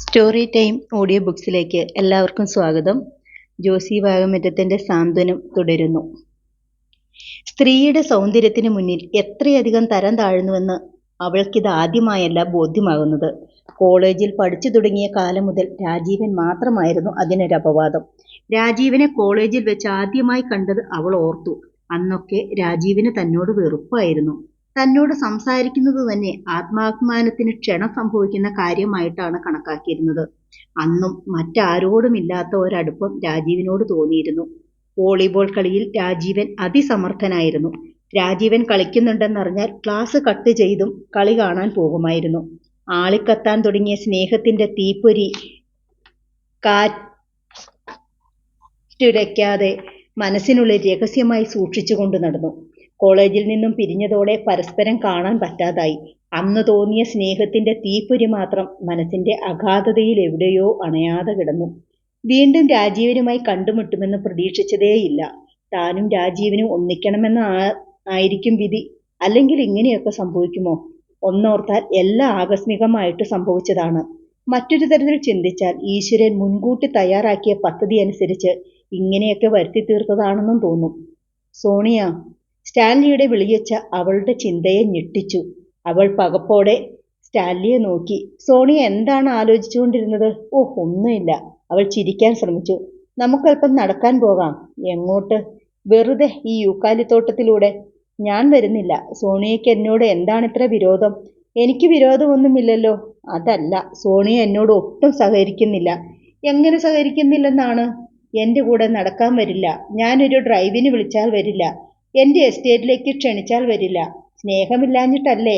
Story time audio ബുക്സിലേക്ക് എല്ലാവർക്കും സ്വാഗതം. ജോസി വാഗമറ്റത്തിൻ്റെ സാന്ത്വനം തുടരുന്നു. സ്ത്രീയുടെ സൗന്ദര്യത്തിന് മുന്നിൽ എത്രയധികം തരം താഴ്ന്നുവെന്ന് അവൾക്കിത് ആദ്യമായല്ല ബോധ്യമാകുന്നത്. കോളേജിൽ പഠിച്ചു തുടങ്ങിയ കാലം മുതൽ രാജീവൻ മാത്രമായിരുന്നു അതിനൊരപവാദം. രാജീവനെ കോളേജിൽ വെച്ച് ആദ്യമായി കണ്ടത് അവൾ ഓർത്തു. അന്നൊക്കെ രാജീവിന് തന്നോട് വെറുപ്പായിരുന്നു. തന്നോട് സംസാരിക്കുന്നത് തന്നെ ആത്മാഭിമാനത്തിന് ക്ഷണം സംഭവിക്കുന്ന കാര്യമായിട്ടാണ് കണക്കാക്കിയിരുന്നത്. അന്നും മറ്റാരോടുമില്ലാത്ത ഒരടുപ്പം രാജീവിനോട് തോന്നിയിരുന്നു. വോളിബോൾ കളിയിൽ രാജീവൻ അതിസമർത്ഥനായിരുന്നു. രാജീവൻ കളിക്കുന്നുണ്ടെന്നറിഞ്ഞാൽ ക്ലാസ് കട്ട് ചെയ്തും കളി കാണാൻ പോകുമായിരുന്നു. ആളിക്കത്താൻ തുടങ്ങിയ സ്നേഹത്തിന്റെ തീപ്പൊരി കാറ്റുലയ്ക്കാതെ മനസ്സിനുള്ളിൽ രഹസ്യമായി സൂക്ഷിച്ചുകൊണ്ട് നടന്നു. കോളേജിൽ നിന്നും പിരിഞ്ഞതോടെ പരസ്പരം കാണാൻ പറ്റാതായി. അന്ന് തോന്നിയ സ്നേഹത്തിന്റെ തീപ്പൊരി മാത്രം മനസ്സിന്റെ അഗാധതയിൽ എവിടെയോ അണയാതെ കിടന്നു. വീണ്ടും രാജീവനുമായി കണ്ടുമുട്ടുമെന്ന് പ്രതീക്ഷിച്ചതേയില്ല. താനും രാജീവനും ഒന്നിക്കണമെന്ന് ആയിരിക്കും വിധി. അല്ലെങ്കിൽ ഇങ്ങനെയൊക്കെ സംഭവിക്കുമോ? ഒന്നോർത്താൽ എല്ലാം ആകസ്മികമായിട്ട് സംഭവിച്ചതാണ്. മറ്റൊരു തരത്തിൽ ചിന്തിച്ചാൽ ഈശ്വരൻ മുൻകൂട്ടി തയ്യാറാക്കിയ പദ്ധതി അനുസരിച്ച് ഇങ്ങനെയൊക്കെ വരുത്തി തീർത്തതാണെന്നും തോന്നും. സോണിയ, സ്റ്റാൻലിയുടെ വിളിയൊച്ച അവളുടെ ചിന്തയെ ഞെട്ടിച്ചു. അവൾ പകപ്പോടെ സ്റ്റാൻലിയെ നോക്കി. സോണിയ എന്താണ് ആലോചിച്ചുകൊണ്ടിരുന്നത്? ഓ, ഒന്നുമില്ല. അവൾ ചിരിക്കാൻ ശ്രമിച്ചു. നമുക്കല്പം നടക്കാൻ പോകാം. എങ്ങോട്ട്? വെറുതെ ഈ യൂക്കാലിത്തോട്ടത്തിലൂടെ. ഞാൻ വരുന്നില്ല. സോണിയയ്ക്ക് എന്നോട് എന്താണിത്ര വിരോധം? എനിക്ക് വിരോധമൊന്നുമില്ലല്ലോ. അതല്ല, സോണിയ എന്നോട് ഒട്ടും സഹകരിക്കുന്നില്ല. എങ്ങനെ സഹകരിക്കുന്നില്ലെന്നാണ്? എൻ്റെ കൂടെ നടക്കാൻ വരില്ല. ഞാനൊരു ഡ്രൈവിന് വിളിച്ചാൽ വരില്ല. എൻ്റെ എസ്റ്റേറ്റിലേക്ക് ക്ഷണിച്ചാൽ വരില്ല. സ്നേഹമില്ലാഞ്ഞിട്ടല്ലേ?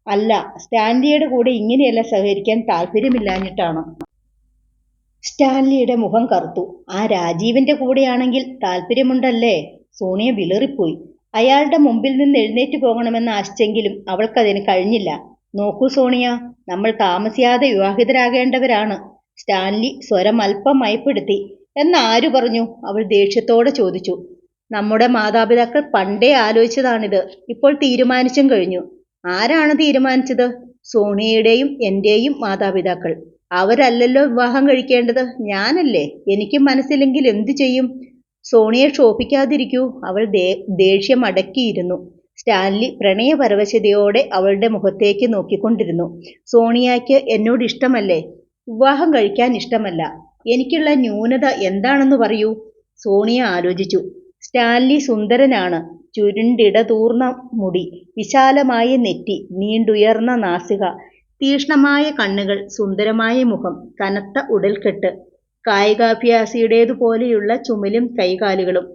അല്ല, സ്റ്റാൻലിയുടെ കൂടെ ഇങ്ങനെയല്ല സഹകരിക്കാൻ താല്പര്യമില്ലാഞ്ഞിട്ടാണ്. സ്റ്റാൻലിയുടെ മുഖം കറുത്തു. ആ രാജീവിന്റെ കൂടെയാണെങ്കിൽ താല്പര്യമുണ്ടല്ലേ? സോണിയ വിളറിപ്പോയി. അയാളുടെ മുമ്പിൽ നിന്ന് എഴുന്നേറ്റ് പോകണമെന്ന് ആശിച്ചെങ്കിലും അവൾക്കതിന് കഴിഞ്ഞില്ല. നോക്കൂ സോണിയ, നമ്മൾ താമസിയാതെ വിവാഹിതരാകേണ്ടവരാണ്. സ്റ്റാൻലി സ്വരം അല്പം മയപ്പെടുത്തി. എന്നാരു പറഞ്ഞു? അവൾ ദേഷ്യത്തോടെ ചോദിച്ചു. നമ്മുടെ മാതാപിതാക്കൾ പണ്ടേ ആലോചിച്ചതാണിത്. ഇപ്പോൾ തീരുമാനിച്ചും കഴിഞ്ഞു. ആരാണ് തീരുമാനിച്ചത്? സോണിയയുടെയും എന്റെയും മാതാപിതാക്കൾ. അവരല്ലല്ലോ വിവാഹം കഴിക്കേണ്ടത്, ഞാനല്ലേ. എനിക്ക് മനസ്സില്ലെങ്കിൽ എന്തു ചെയ്യും? സോണിയെ ക്ഷോഭിക്കാതിരിക്കൂ. അവൾ ദേഷ്യം അടക്കിയിരുന്നു. സ്റ്റാൻലി പ്രണയപരവശതയോടെ അവളുടെ മുഖത്തേക്ക് നോക്കിക്കൊണ്ടിരുന്നു. സോണിയയ്ക്ക് എന്നോട് ഇഷ്ടമല്ലേ? വിവാഹം കഴിക്കാൻ ഇഷ്ടമല്ല. എനിക്കുള്ള ന്യൂനത എന്താണെന്ന് പറയൂ. സോണിയ ആലോചിച്ചു. സ്റ്റാൻലി സുന്ദരനാണ്. ചുരുണ്ടിടതൂർന്ന മുടി, വിശാലമായ നെറ്റി, നീണ്ടുയർന്ന നാസിക, തീക്ഷ്ണമായ കണ്ണുകൾ, സുന്ദരമായ മുഖം, കനത്ത ഉടൽക്കെട്ട്, കായികാഭ്യാസിയുടേതുപോലെയുള്ള ചുമലും കൈകാലുകളും.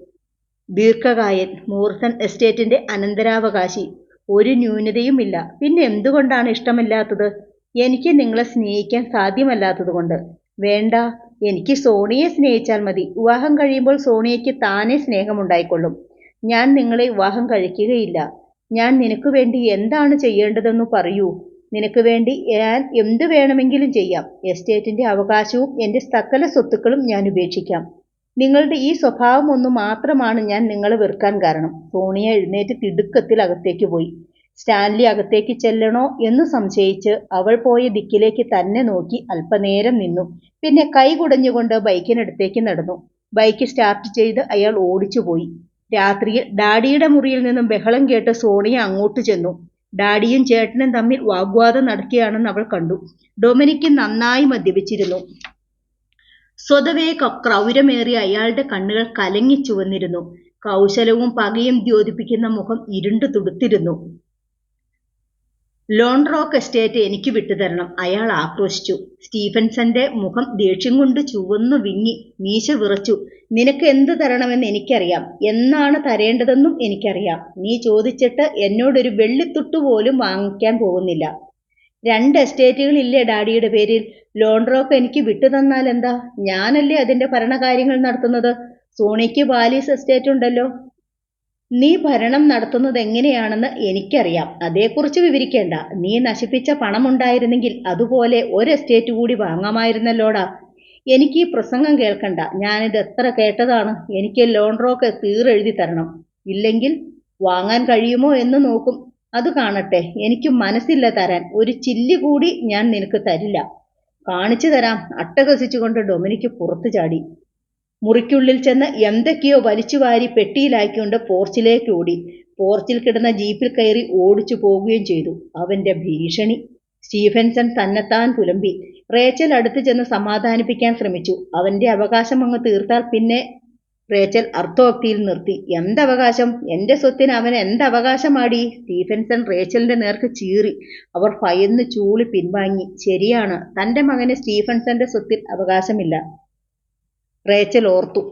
ദീർഘകായൻ, മൂർത്തൻ എസ്റ്റേറ്റിന്റെ അനന്തരാവകാശി. ഒരു ന്യൂനതയുമില്ല. പിന്നെ എന്തുകൊണ്ടാണ് ഇഷ്ടമില്ലാത്തത്? എനിക്ക് നിങ്ങളെ സ്നേഹിക്കാൻ സാധ്യമല്ലാത്തതുകൊണ്ട്. വേണ്ട, എനിക്ക് സോണിയെ സ്നേഹിച്ചാൽ മതി. വിവാഹം കഴിയുമ്പോൾ സോണിയയ്ക്ക് താനേ സ്നേഹമുണ്ടായിക്കൊള്ളും. ഞാൻ നിങ്ങളെ വിവാഹം കഴിക്കുകയില്ല. ഞാൻ നിനക്ക് വേണ്ടി എന്താണ് ചെയ്യേണ്ടതെന്ന് പറയൂ. നിനക്ക് വേണ്ടി ഞാൻ എന്തു വേണമെങ്കിലും ചെയ്യാം. എസ്റ്റേറ്റിന്റെ അവകാശവും എൻ്റെ സകല സ്വത്തുക്കളും ഞാൻ ഉപേക്ഷിക്കാം. നിങ്ങളുടെ ഈ സ്വഭാവം ഒന്ന് മാത്രമാണ് ഞാൻ നിങ്ങളെ വെറുക്കാൻ കാരണം. സോണിയ എഴുന്നേറ്റ് തിടുക്കത്തിൽ അകത്തേക്ക് പോയി. സ്റ്റാൻലി അകത്തേക്ക് ചെല്ലണോ എന്ന് സംശയിച്ച് അവൾ പോയ ദിക്കിലേക്ക് തന്നെ നോക്കി അല്പനേരം നിന്നു. പിന്നെ കൈ കുടഞ്ഞുകൊണ്ട് ബൈക്കിനടുത്തേക്ക് നടന്നു. ബൈക്ക് സ്റ്റാർട്ട് ചെയ്ത് അയാൾ ഓടിച്ചുപോയി. രാത്രിയിൽ ഡാഡിയുടെ മുറിയിൽ നിന്നും ബഹളം കേട്ട് സോണിയ അങ്ങോട്ട് ചെന്നു. ഡാഡിയും ചേട്ടനും തമ്മിൽ വാഗ്വാദം നടക്കുകയാണെന്ന് അവൾ കണ്ടു. ഡൊമിനിക്ക് നന്നായി മദ്യപിച്ചിരുന്നു. സ്വതവേ ക്രൗരമേറിയ അയാളുടെ കണ്ണുകൾ കലങ്ങി ചുവന്നിരുന്നു. കൗശലവും പകയും ദ്യോതിപ്പിക്കുന്ന മുഖം ഇരുണ്ടു തുടുത്തിരുന്നു. ലോൺ റോക്ക് എസ്റ്റേറ്റ് എനിക്ക് വിട്ടുതരണം, അയാൾ ആക്രോശിച്ചു. സ്റ്റീഫൻസന്റെ മുഖം ദേഷ്യം കൊണ്ട് ചുവന്നു വിങ്ങി. മീശ വിറച്ചു. നിനക്ക് എന്ത് തരണമെന്ന് എനിക്കറിയാം. എന്നാണ് തരേണ്ടതെന്നും എനിക്കറിയാം. നീ ചോദിച്ചിട്ട് എന്നോടൊരു വെള്ളിത്തുട്ടു പോലും വാങ്ങിക്കാൻ പോകുന്നില്ല. 2 എസ്റ്റേറ്റുകളില്ലേ ഡാഡിയുടെ പേരിൽ? ലോൺ റോക്ക് എനിക്ക് വിട്ടുതന്നാൽ എന്താ? ഞാനല്ലേ അതിന്റെ ഭരണകാര്യങ്ങൾ നടത്തുന്നത്. സോണിക്ക് പാലീസ് എസ്റ്റേറ്റ് ഉണ്ടല്ലോ. നീ ഭരണം നടത്തുന്നത് എങ്ങനെയാണെന്ന് എനിക്കറിയാം. അതേക്കുറിച്ച് വിവരിക്കേണ്ട. നീ നശിപ്പിച്ച പണമുണ്ടായിരുന്നെങ്കിൽ അതുപോലെ ഒരു എസ്റ്റേറ്റ് കൂടി വാങ്ങാമായിരുന്നല്ലോടാ. എനിക്ക് ഈ പ്രസംഗം കേൾക്കണ്ട. ഞാനിത് എത്ര കേട്ടതാണ്. എനിക്ക് ലോൺ റോക്ക് തീരെഴുതി തരണം. ഇല്ലെങ്കിൽ വാങ്ങാൻ കഴിയുമോ എന്ന് നോക്കും. അത് കാണട്ടെ. എനിക്ക് മനസ്സില്ല തരാൻ. ഒരു ചില്ലി കൂടി ഞാൻ നിനക്ക് തരില്ല. കാണിച്ചു തരാം, അട്ടഹസിച്ചുകൊണ്ട് ഡൊമിനിക്ക് പുറത്തു ചാടി. മുറിക്കുള്ളിൽ ചെന്ന് എന്തൊക്കെയോ വലിച്ചുവാരി പെട്ടിയിലാക്കിക്കൊണ്ട് പോർച്ചിലേക്ക് ഓടി. പോർച്ചിൽ കിടന്ന ജീപ്പിൽ കയറി ഓടിച്ചു പോകുകയും ചെയ്തു. അവന്റെ ഭീഷണി! സ്റ്റീഫൻസൺ തന്നെത്താൻ പുലമ്പി. റേച്ചൽ അടുത്ത് ചെന്ന് സമാധാനിപ്പിക്കാൻ ശ്രമിച്ചു. അവന്റെ അവകാശം അങ്ങ് തീർത്താൽ പിന്നെ. റേച്ചൽ അർത്ഥോക്തിയിൽ നിർത്തി. എന്തവകാശം? എന്റെ സ്വത്തിന് അവൻ എന്തവകാശമാടി? സ്റ്റീഫൻസൺ റേച്ചലിന്റെ നേർക്ക് ചീറി. അവർ ഭയന്ന് ചൂളി പിൻവാങ്ങി. ശരിയാണ്, തന്റെ മകന് സ്റ്റീഫൻസന്റെ സ്വത്തിൽ അവകാശമില്ല. റേച്ചൽ ഓർത്തു.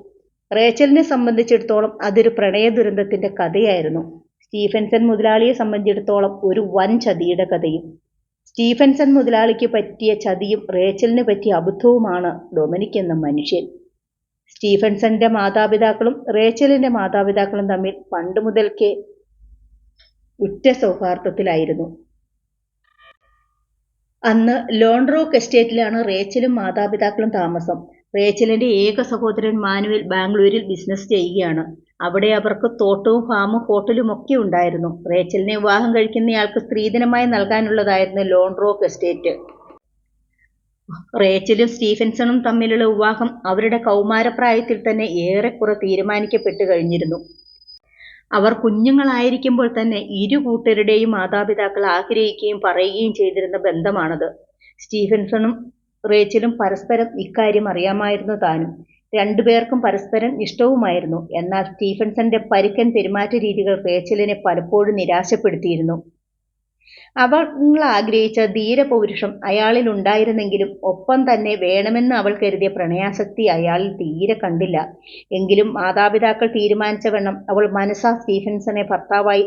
റേച്ചലിനെ സംബന്ധിച്ചിടത്തോളം അതൊരു പ്രണയ ദുരന്തത്തിന്റെ കഥയായിരുന്നു. സ്റ്റീഫൻസൺ മുതലാളിയെ സംബന്ധിച്ചിടത്തോളം ഒരു വൻ ചതിയുടെ കഥയും. സ്റ്റീഫൻസൺ മുതലാളിക്ക് പറ്റിയ ചതിയും റേച്ചലിന് പറ്റിയ അബദ്ധവുമാണ് ഡൊമിനിക് എന്ന മനുഷ്യൻ. സ്റ്റീഫൻസന്റെ മാതാപിതാക്കളും റേച്ചലിന്റെ മാതാപിതാക്കളും തമ്മിൽ പണ്ട് മുതൽക്കേ ഉറ്റ സൗഹാർദ്ദത്തിലായിരുന്നു. അന്ന് ലോൺറോക്ക് എസ്റ്റേറ്റിലാണ് റേച്ചലും മാതാപിതാക്കളും താമസം. റേച്ചലിന്റെ ഏക സഹോദരൻ മാനുവൽ ബാംഗ്ലൂരിൽ ബിസിനസ് ചെയ്യുകയാണ്. അവിടെ അവർക്ക് തോട്ടവും ഫാമും ഹോട്ടലും ഒക്കെ ഉണ്ടായിരുന്നു. റേച്ചലിനെ വിവാഹം കഴിക്കുന്നയാൾക്ക് സ്ത്രീധനമായി നൽകാനുള്ളതായിരുന്നു ലോൺറോക്ക് എസ്റ്റേറ്റ്. റേച്ചലും സ്റ്റീഫൻസണും തമ്മിലുള്ള വിവാഹം അവരുടെ കൗമാരപ്രായത്തിൽ തന്നെ ഏറെക്കുറെ തീരുമാനിക്കപ്പെട്ടു കഴിഞ്ഞിരുന്നു. അവർ കുഞ്ഞുങ്ങളായിരിക്കുമ്പോൾ തന്നെ ഇരു കൂട്ടരുടെയും മാതാപിതാക്കൾ ആഗ്രഹിക്കുകയും പറയുകയും ചെയ്തിരുന്ന ബന്ധമാണത്. സ്റ്റീഫൻസണും റേച്ചലും പരസ്പരം ഇക്കാര്യം അറിയാമായിരുന്നു താനും. രണ്ടുപേർക്കും പരസ്പരം ഇഷ്ടവുമായിരുന്നു. എന്നാൽ സ്റ്റീഫൻസന്റെ പരുക്കൻ പെരുമാറ്റ രീതികൾ റേച്ചലിനെ പലപ്പോഴും നിരാശപ്പെടുത്തിയിരുന്നു. അവൾ ആഗ്രഹിച്ച ധീരപൗരുഷം അയാളിൽ ഉണ്ടായിരുന്നെങ്കിലും ഒപ്പം തന്നെ വേണമെന്ന് അവൾ കരുതിയ പ്രണയാസക്തി അയാളിൽ തീരെ കണ്ടില്ല. എങ്കിലും മാതാപിതാക്കൾ തീരുമാനിച്ചവണ്ണം അവൾ മനസ്സാ സ്റ്റീഫൻസനെ ഭർത്താവായി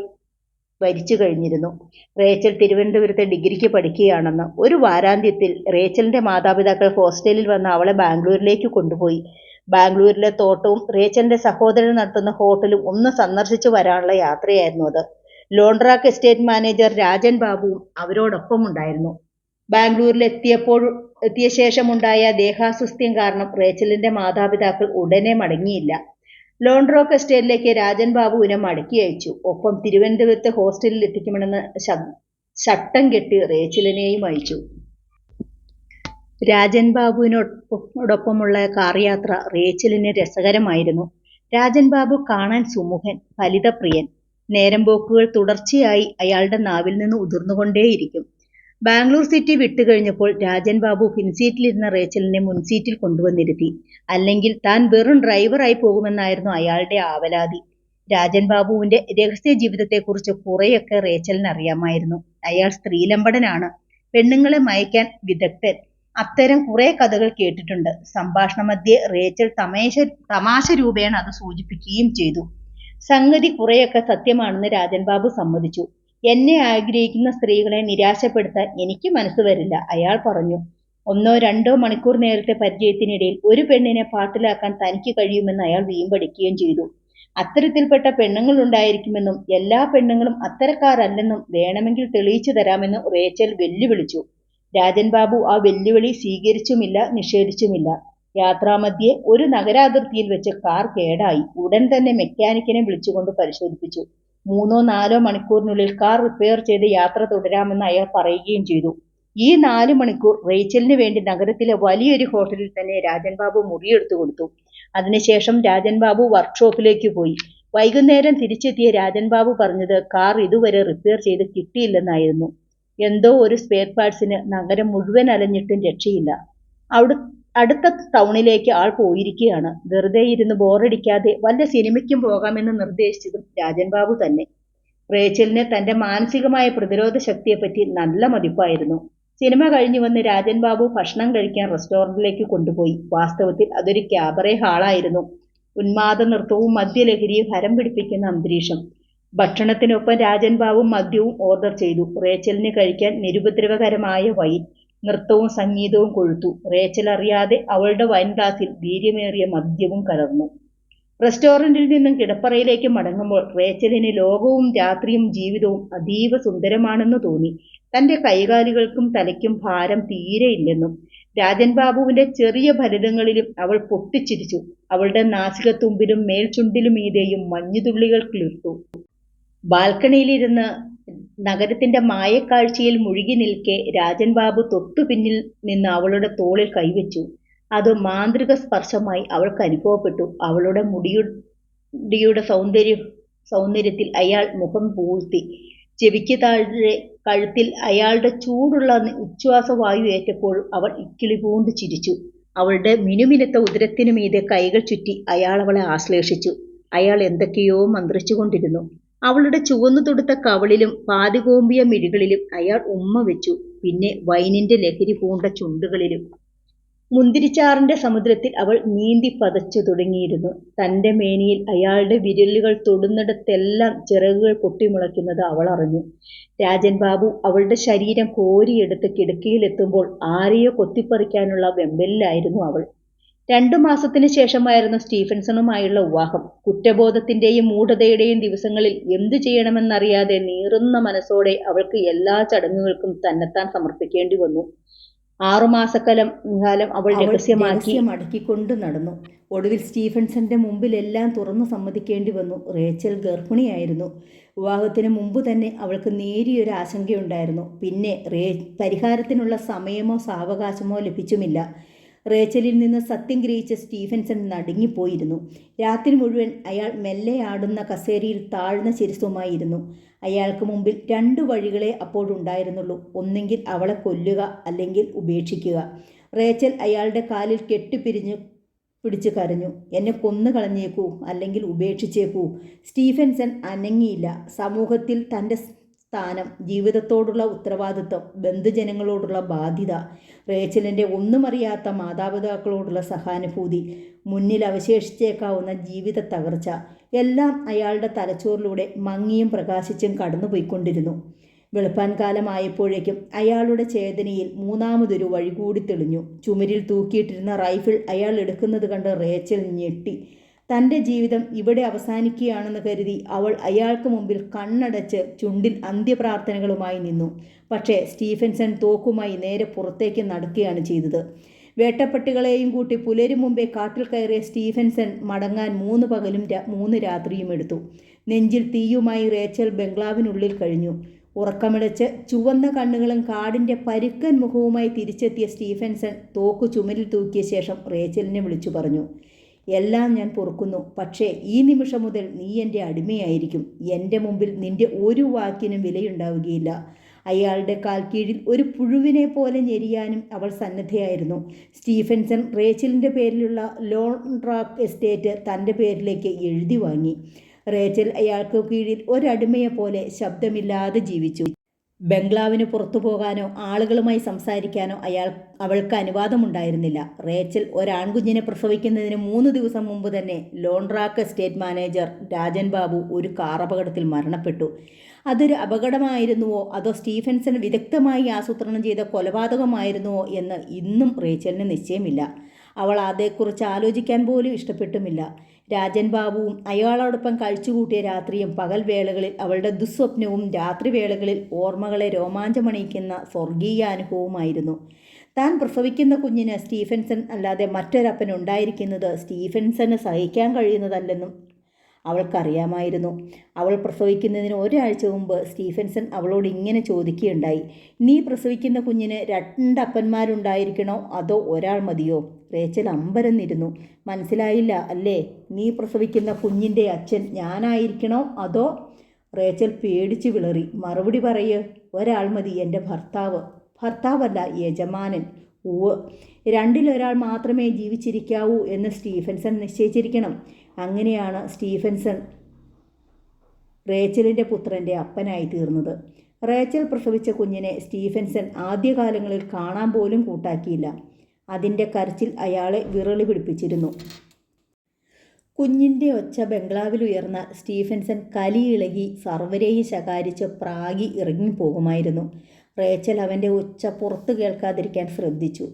വരിച്ചു കഴിഞ്ഞിരുന്നു. റേച്ചൽ തിരുവനന്തപുരത്തെ ഡിഗ്രിക്ക് പഠിക്കുകയാണെന്ന്. ഒരു വാരാന്ത്യത്തിൽ റേച്ചലിന്റെ മാതാപിതാക്കൾ ഹോസ്റ്റലിൽ വന്ന് അവളെ ബാംഗ്ലൂരിലേക്ക് കൊണ്ടുപോയി. ബാംഗ്ലൂരിലെ തോട്ടവും റേച്ചലിന്റെ സഹോദരൻ നടത്തുന്ന ഹോട്ടലും ഒന്ന് സന്ദർശിച്ചു വരാനുള്ള യാത്രയായിരുന്നു അത്. ലോൺറോക്ക് എസ്റ്റേറ്റ് മാനേജർ രാജൻ ബാബുവും അവരോടൊപ്പം ഉണ്ടായിരുന്നു. ബാംഗ്ലൂരിൽ എത്തിയ ശേഷമുണ്ടായ ദേഹാസ്വാസ്ഥ്യം കാരണം റേച്ചലിന്റെ മാതാപിതാക്കൾ ഉടനെ മടങ്ങിയില്ല. ലോൺറോക്ക് എസ്റ്റേറ്റിലേക്ക് രാജൻ ബാബുവിനെ മടക്കി അയച്ചു. ഒപ്പം തിരുവനന്തപുരത്തെ ഹോസ്റ്റലിൽ എത്തിക്കുമെന്ന് ശട്ടം കെട്ടി റേച്ചലിനെയും അയച്ചു. രാജൻ ബാബുവിനോടൊപ്പമുള്ള കാർ യാത്ര റേച്ചലിന് രസകരമായിരുന്നു. രാജൻ ബാബു കാണാൻ സുമുഖൻ, ഫലിതപ്രിയൻ. നേരം പോക്കുകൾ തുടർച്ചയായി അയാളുടെ നാവിൽ നിന്ന് ഉതിർന്നുകൊണ്ടേയിരിക്കും. ബാംഗ്ലൂർ സിറ്റി വിട്ടുകഴിഞ്ഞപ്പോൾ രാജൻ ബാബു പിൻസീറ്റിലിരുന്ന റേച്ചലിനെ മുൻസീറ്റിൽ കൊണ്ടുവന്നിരുത്തി. അല്ലെങ്കിൽ താൻ വെറും ഡ്രൈവറായി പോകുമെന്നായിരുന്നു അയാളുടെ ആവലാതി. രാജൻ ബാബുവിന്റെ രഹസ്യ ജീവിതത്തെക്കുറിച്ച് കുറെയൊക്കെ റേച്ചലിന് അറിയാമായിരുന്നു. അയാൾ സ്ത്രീലമ്പടനാണ്, പെണ്ണുങ്ങളെ മയക്കാൻ വിദഗ്ധൻ. അത്തരം കുറെ കഥകൾ കേട്ടിട്ടുണ്ട്. സംഭാഷണമധ്യേ റേച്ചൽ തമാശ രൂപേണ അത് സൂചിപ്പിക്കുകയും ചെയ്തു. സംഗതി കുറെയൊക്കെ സത്യമാണെന്ന് രാജൻ ബാബു സമ്മതിച്ചു. എന്നെ ആഗ്രഹിക്കുന്ന സ്ത്രീകളെ നിരാശപ്പെടുത്താൻ എനിക്ക് മനസ്സ് വരില്ല, അയാൾ പറഞ്ഞു. 1-2 മണിക്കൂർ നേരത്തെ പരിചയത്തിനിടയിൽ ഒരു പെണ്ണിനെ പാട്ടിലാക്കാൻ തനിക്ക് കഴിയുമെന്ന് അയാൾ വീമ്പടിക്കുകയും ചെയ്തു. അത്തരത്തിൽപ്പെട്ട പെണ്ണുങ്ങൾ ഉണ്ടായിരിക്കുമെന്നും എല്ലാ പെണ്ണുങ്ങളും അത്തരക്കാരല്ലെന്നും വേണമെങ്കിൽ തെളിയിച്ചു തരാമെന്നും റേച്ചൽ വെല്ലുവിളിച്ചു. രാജൻ ബാബു ആ വെല്ലുവിളി സ്വീകരിച്ചുമില്ല, നിഷേധിച്ചുമില്ല. യാത്രാമധ്യേ ഒരു നഗരാതിർത്തിയിൽ വെച്ച് കാർ കേടായി. ഉടൻ തന്നെ മെക്കാനിക്കിനെ വിളിച്ചുകൊണ്ട് പരിശോധിപ്പിച്ചു. 3-4 മണിക്കൂറിനുള്ളിൽ കാർ റിപ്പയർ ചെയ്ത് യാത്ര തുടരാമെന്ന് അയാൾ പറയുകയും ചെയ്തു. ഈ 4 മണിക്കൂർ റേച്ചലിന് വേണ്ടി നഗരത്തിലെ വലിയൊരു ഹോട്ടലിൽ തന്നെ രാജൻ ബാബു മുറിയെടുത്തു കൊടുത്തു. അതിനുശേഷം രാജൻ ബാബു വർക്ക്ഷോപ്പിലേക്ക് പോയി. വൈകുന്നേരം തിരിച്ചെത്തിയ രാജൻ ബാബു പറഞ്ഞത് കാർ ഇതുവരെ റിപ്പയർ ചെയ്ത് കിട്ടിയില്ലെന്നായിരുന്നു. എന്തോ ഒരു സ്പെയർ പാർട്സിന് നഗരം മുഴുവൻ അലഞ്ഞിട്ടും രക്ഷയില്ല. അടുത്ത ടൗണിലേക്ക് ആൾ പോയിരിക്കുകയാണ്. വെറുതെ ഇരുന്ന് ബോറടിക്കാതെ വല്ല സിനിമയ്ക്കും പോകാമെന്ന് നിർദ്ദേശിച്ചതും രാജൻ ബാബു തന്നെ. റേച്ചലിന് തന്റെ മാനസികമായ പ്രതിരോധ ശക്തിയെപ്പറ്റി നല്ല മതിപ്പായിരുന്നു. സിനിമ കഴിഞ്ഞു വന്ന് രാജൻ ബാബു ഭക്ഷണം കഴിക്കാൻ റെസ്റ്റോറന്റിലേക്ക് കൊണ്ടുപോയി. വാസ്തവത്തിൽ അതൊരു ക്യാബറേ ഹാളായിരുന്നു. ഉന്മാദ നൃത്തവും മദ്യലഹരിയും ഹരം പിടിപ്പിക്കുന്ന അന്തരീക്ഷം. ഭക്ഷണത്തിനൊപ്പം രാജൻ ബാബു മദ്യവും ഓർഡർ ചെയ്തു. റേച്ചലിന് കഴിക്കാൻ നിരുപദ്രവകരമായ വൈൻ. നൃത്തവും സംഗീതവും കൊഴുത്തു. റേച്ചൽ അറിയാതെ അവളുടെ വൈൻ ഗ്ലാസിൽ വീര്യമേറിയ മദ്യവും കലർന്നു. റെസ്റ്റോറന്റിൽ നിന്നും കിടപ്പറയിലേക്ക് മടങ്ങുമ്പോൾ റേച്ചലിന് ലോകവും രാത്രിയും ജീവിതവും അതീവ സുന്ദരമാണെന്ന് തോന്നി. തന്റെ കൈകാലുകൾക്കും തലയ്ക്കും ഭാരം തീരെയില്ലെന്നും. രാജൻ ബാബുവിന്റെ ചെറിയ ഫലിതങ്ങളിലും അവൾ പൊട്ടിച്ചിരിച്ചു. അവളുടെ നാസികത്തുമ്പിലും മേൽചുണ്ടിലും മീതെയും മഞ്ഞുതുള്ളികൾ കിളിർത്തു. ബാൽക്കണിയിലിരുന്ന് നഗരത്തിന്റെ മായക്കാഴ്ചയിൽ മുഴുകി നിൽക്കെ രാജൻ ബാബു തൊട്ടു പിന്നിൽ നിന്ന് അവളുടെ തോളിൽ കൈവച്ചു. അത് മാന്ത്രിക സ്പർശമായി അവൾക്ക് അനുഭവപ്പെട്ടു. അവളുടെ മുടിയുടെ സൗന്ദര്യത്തിൽ അയാൾ മുഖം പൂഴ്ത്തി. ചെവിക്ക് താഴെ കഴുത്തിൽ അയാളുടെ ചൂടുള്ള ഉച്ഛ്വാസവായു ഏറ്റപ്പോൾ അവൾ ഇക്കിളി പൂണ്ട് ചിരിച്ചു. അവളുടെ മിനുമിനുത്ത ഉദരത്തിനു മീതെ കൈകൾ ചുറ്റി അയാൾ അവളെ ആശ്ലേഷിച്ചു. അയാൾ എന്തൊക്കെയോ മന്ത്രിച്ചുകൊണ്ടിരുന്നു. അവളുടെ ചുവന്നു തൊടുത്ത കവിളിലും പാതികോമ്പിയ മിഴികളിലും അയാൾ ഉമ്മ വെച്ചു. പിന്നെ വൈനിന്റെ ലഹരി പൂണ്ട ചുണ്ടുകളിലും. മുന്തിരിച്ചാറിന്റെ സമുദ്രത്തിൽ അവൾ നീന്തി പതച്ചു തുടങ്ങിയിരുന്നു. തന്റെ മേനിയിൽ അയാളുടെ വിരലുകൾ തൊടുന്നിടത്തെല്ലാം ചിറകുകൾ പൊട്ടിമുളയ്ക്കുന്നത് അവൾ അറിഞ്ഞു. രാജൻ ബാബു അവളുടെ ശരീരം കോരിയെടുത്ത് കിടക്കയിലെത്തുമ്പോൾ ആരെയോ കൊത്തിപ്പറിക്കാനുള്ള വെമ്പലിലായിരുന്നു അവൾ. 2 മാസത്തിനു ശേഷമായിരുന്നു സ്റ്റീഫൻസണുമായുള്ള വിവാഹം. കുറ്റബോധത്തിന്റെയും മൂഢതയുടെയും ദിവസങ്ങളിൽ എന്തു ചെയ്യണമെന്നറിയാതെ നീറുന്ന മനസ്സോടെ അവൾക്ക് എല്ലാ ചടങ്ങുകൾക്കും തന്നെത്താൻ സമർപ്പിക്കേണ്ടി വന്നു. 6 മാസക്കാലം അവൾ രഹസ്യമാക്കി മടക്കിക്കൊണ്ടു നടന്നു. ഒടുവിൽ സ്റ്റീഫൻസന്റെ മുമ്പിലെല്ലാം തുറന്നു സമ്മതിക്കേണ്ടി വന്നു. റേച്ചൽ ഗർഭിണിയായിരുന്നു. വിവാഹത്തിന് മുമ്പ് തന്നെ അവൾക്ക് നേരിയൊരു ആശങ്കയുണ്ടായിരുന്നു. പിന്നെ പരിഹാരത്തിനുള്ള സമയമോ സാവകാശമോ ലഭിച്ചുമില്ല. റേച്ചലിൽ നിന്ന് സത്യം ഗ്രഹിച്ച സ്റ്റീഫൻസൺ നടുങ്ങിപ്പോയിരുന്നു. രാത്രി മുഴുവൻ അയാൾ മെല്ലെ ആടുന്ന കസേരയിൽ താഴ്ന്ന ശിരസുമായിരുന്നു. അയാൾക്ക് മുമ്പിൽ 2 വഴികളെ അപ്പോഴുണ്ടായിരുന്നുള്ളൂ. ഒന്നെങ്കിൽ അവളെ കൊല്ലുക, അല്ലെങ്കിൽ ഉപേക്ഷിക്കുക. റേച്ചൽ അയാളുടെ കാലിൽ പിടിച്ച് കരഞ്ഞു. എന്നെ കൊന്നു കളഞ്ഞേക്കൂ, അല്ലെങ്കിൽ ഉപേക്ഷിച്ചേക്കൂ. സ്റ്റീഫൻസൺ അനങ്ങിയില്ല. സമൂഹത്തിൽ തൻ്റെ സ്ഥാനം, ജീവിതത്തോടുള്ള ഉത്തരവാദിത്വം, ബന്ധുജനങ്ങളോടുള്ള ബാധ്യത, റേച്ചലിൻ്റെ ഒന്നുമറിയാത്ത മാതാപിതാക്കളോടുള്ള സഹാനുഭൂതി, മുന്നിൽ അവശേഷിച്ചേക്കാവുന്ന ജീവിത തകർച്ച, എല്ലാം അയാളുടെ തലച്ചോറിലൂടെ മങ്ങിയും പ്രകാശിച്ചും കടന്നുപോയിക്കൊണ്ടിരുന്നു. വെളുപ്പാൻ കാലമായപ്പോഴേക്കും അയാളുടെ ചേതനയിൽ മൂന്നാമതൊരു വഴി കൂടി തെളിഞ്ഞു. ചുമരിൽ തൂക്കിയിട്ടിരുന്ന റൈഫിൾ അയാൾ എടുക്കുന്നത് കണ്ട് റേച്ചൽ ഞെട്ടി. തൻ്റെ ജീവിതം ഇവിടെ അവസാനിക്കുകയാണെന്ന് കരുതി അവൾ അയാൾക്ക് മുമ്പിൽ കണ്ണടച്ച് ചുണ്ടിൽ അന്ത്യപ്രാർത്ഥനകളുമായി നിന്നു. പക്ഷേ സ്റ്റീഫൻസൺ തോക്കുമായി നേരെ പുറത്തേക്ക് നടക്കുകയാണ് ചെയ്തത്. വേട്ടപ്പട്ടികളെയും കൂട്ടി പുലരും മുമ്പേ കാട്ടിൽ കയറിയ സ്റ്റീഫൻസൺ മടങ്ങാൻ 3 പകലും 3 രാത്രിയും എടുത്തു. നെഞ്ചിൽ തീയുമായി റേച്ചൽ ബംഗ്ലാവിനുള്ളിൽ കഴിഞ്ഞു. ഉറക്കമിളച്ച് ചുവന്ന കണ്ണുകളും കാടിൻ്റെ പരുക്കൻ മുഖവുമായി തിരിച്ചെത്തിയ സ്റ്റീഫൻസൺ തോക്ക് ചുമരിൽ തൂക്കിയ ശേഷം റേച്ചലിനെ വിളിച്ചു പറഞ്ഞു, എല്ലാം ഞാൻ പൊറുക്കുന്നു. പക്ഷേ ഈ നിമിഷം മുതൽ നീ എൻ്റെ അടിമയായിരിക്കും. എൻ്റെ മുമ്പിൽ നിന്റെ ഒരു വാക്കിനും വിലയുണ്ടാവുകയില്ല. അയാളുടെ കാൽക്കീഴിൽ ഒരു പുഴുവിനെ പോലെ ഞെരിയാനും അവൾ സന്നദ്ധയായിരുന്നു. സ്റ്റീഫൻസൺ റേച്ചലിൻ്റെ പേരിലുള്ള ലോൺറാക്ക് എസ്റ്റേറ്റ് തൻ്റെ പേരിലേക്ക് എഴുതി വാങ്ങി. റേച്ചൽ അയാൾക്ക് കീഴിൽ ഒരടിമയെപ്പോലെ ശബ്ദമില്ലാതെ ജീവിച്ചു. ബംഗ്ലാവിന് പുറത്തു പോകാനോ ആളുകളുമായി സംസാരിക്കാനോ അവൾക്ക് അനുവാദമുണ്ടായിരുന്നില്ല. റേച്ചൽ ഒരാൺകുഞ്ഞിനെ പ്രസവിക്കുന്നതിന് 3 ദിവസം മുമ്പ് തന്നെ ലോൺറാക്ക് എസ്റ്റേറ്റ് മാനേജർ രാജൻ ബാബു ഒരു കാർ അപകടത്തിൽ മരണപ്പെട്ടു. അതൊരു അപകടമായിരുന്നുവോ അതോ സ്റ്റീഫൻസൺ വിദഗ്ധമായി ആസൂത്രണം ചെയ്ത കൊലപാതകമായിരുന്നുവോ എന്ന് ഇന്നും റേച്ചലിന് നിശ്ചയമില്ല. അവൾ അതേക്കുറിച്ച് ആലോചിക്കാൻ പോലും ഇഷ്ടപ്പെട്ടുമില്ല. രാജൻ ബാബുവും അയാളോടൊപ്പം കഴിച്ചുകൂട്ടിയ രാത്രിയും പകൽ വേളകളിൽ അവളുടെ ദുസ്വപ്നവും രാത്രിവേളകളിൽ ഓർമ്മകളെ രോമാഞ്ചമണിയിക്കുന്ന സ്വർഗീയ അനുഭവമായിരുന്നു. താൻ പ്രസവിക്കുന്ന കുഞ്ഞിന് സ്റ്റീഫൻസൺ അല്ലാതെ മറ്റൊരപ്പനുണ്ടായിരിക്കുന്നത് സ്റ്റീഫൻസന് സഹിക്കാൻ കഴിയുന്നതല്ലെന്നും അവൾക്കറിയാമായിരുന്നു. അവൾ പ്രസവിക്കുന്നതിന് 1 ആഴ്ച മുമ്പ് സ്റ്റീഫൻസൺ അവളോട് ഇങ്ങനെ ചോദിക്കുകയുണ്ടായി, നീ പ്രസവിക്കുന്ന കുഞ്ഞിന് 2 അപ്പന്മാരുണ്ടായിരിക്കണോ അതോ ഒരാൾ മതിയോ? റേച്ചൽ അമ്പരന്നിരുന്നു. മനസ്സിലായില്ല അല്ലേ? നീ പ്രസവിക്കുന്ന കുഞ്ഞിൻ്റെ അച്ഛൻ ഞാനായിരിക്കണോ അതോ? റേച്ചൽ പേടിച്ച് വിളറി. മറുപടി പറയ്. ഒരാൾ മതി, എൻ്റെ ഭർത്താവ്. ഭർത്താവല്ല, യജമാനൻ. ഉവ്. 2-ൽ ഒരാൾ മാത്രമേ ജീവിച്ചിരിക്കാവൂ എന്ന് സ്റ്റീഫൻസൺ നിശ്ചയിച്ചിരിക്കണം. അങ്ങനെയാണ് സ്റ്റീഫൻസൺ റേച്ചലിൻ്റെ പുത്രൻ്റെ അപ്പനായി തീർന്നത്. റേച്ചൽ പ്രസവിച്ച കുഞ്ഞിനെ സ്റ്റീഫൻസൺ ആദ്യകാലങ്ങളിൽ കാണാൻ പോലും കൂട്ടാക്കിയില്ല. അതിൻ്റെ കരച്ചിൽ അയാളെ വിറളി പിടിപ്പിച്ചിരുന്നു. കുഞ്ഞിൻ്റെ ഒച്ച ബംഗ്ലാവിലുയർന്ന സ്റ്റീഫൻസൺ കലിയിളകി സർവരെയും ശകാരിച്ച് പ്രാഗി ഇറങ്ങിപ്പോകുമായിരുന്നു. റേച്ചൽ അവൻ്റെ ഒച്ച പുറത്തു കേൾക്കാതിരിക്കാൻ ശ്രദ്ധിച്ചു.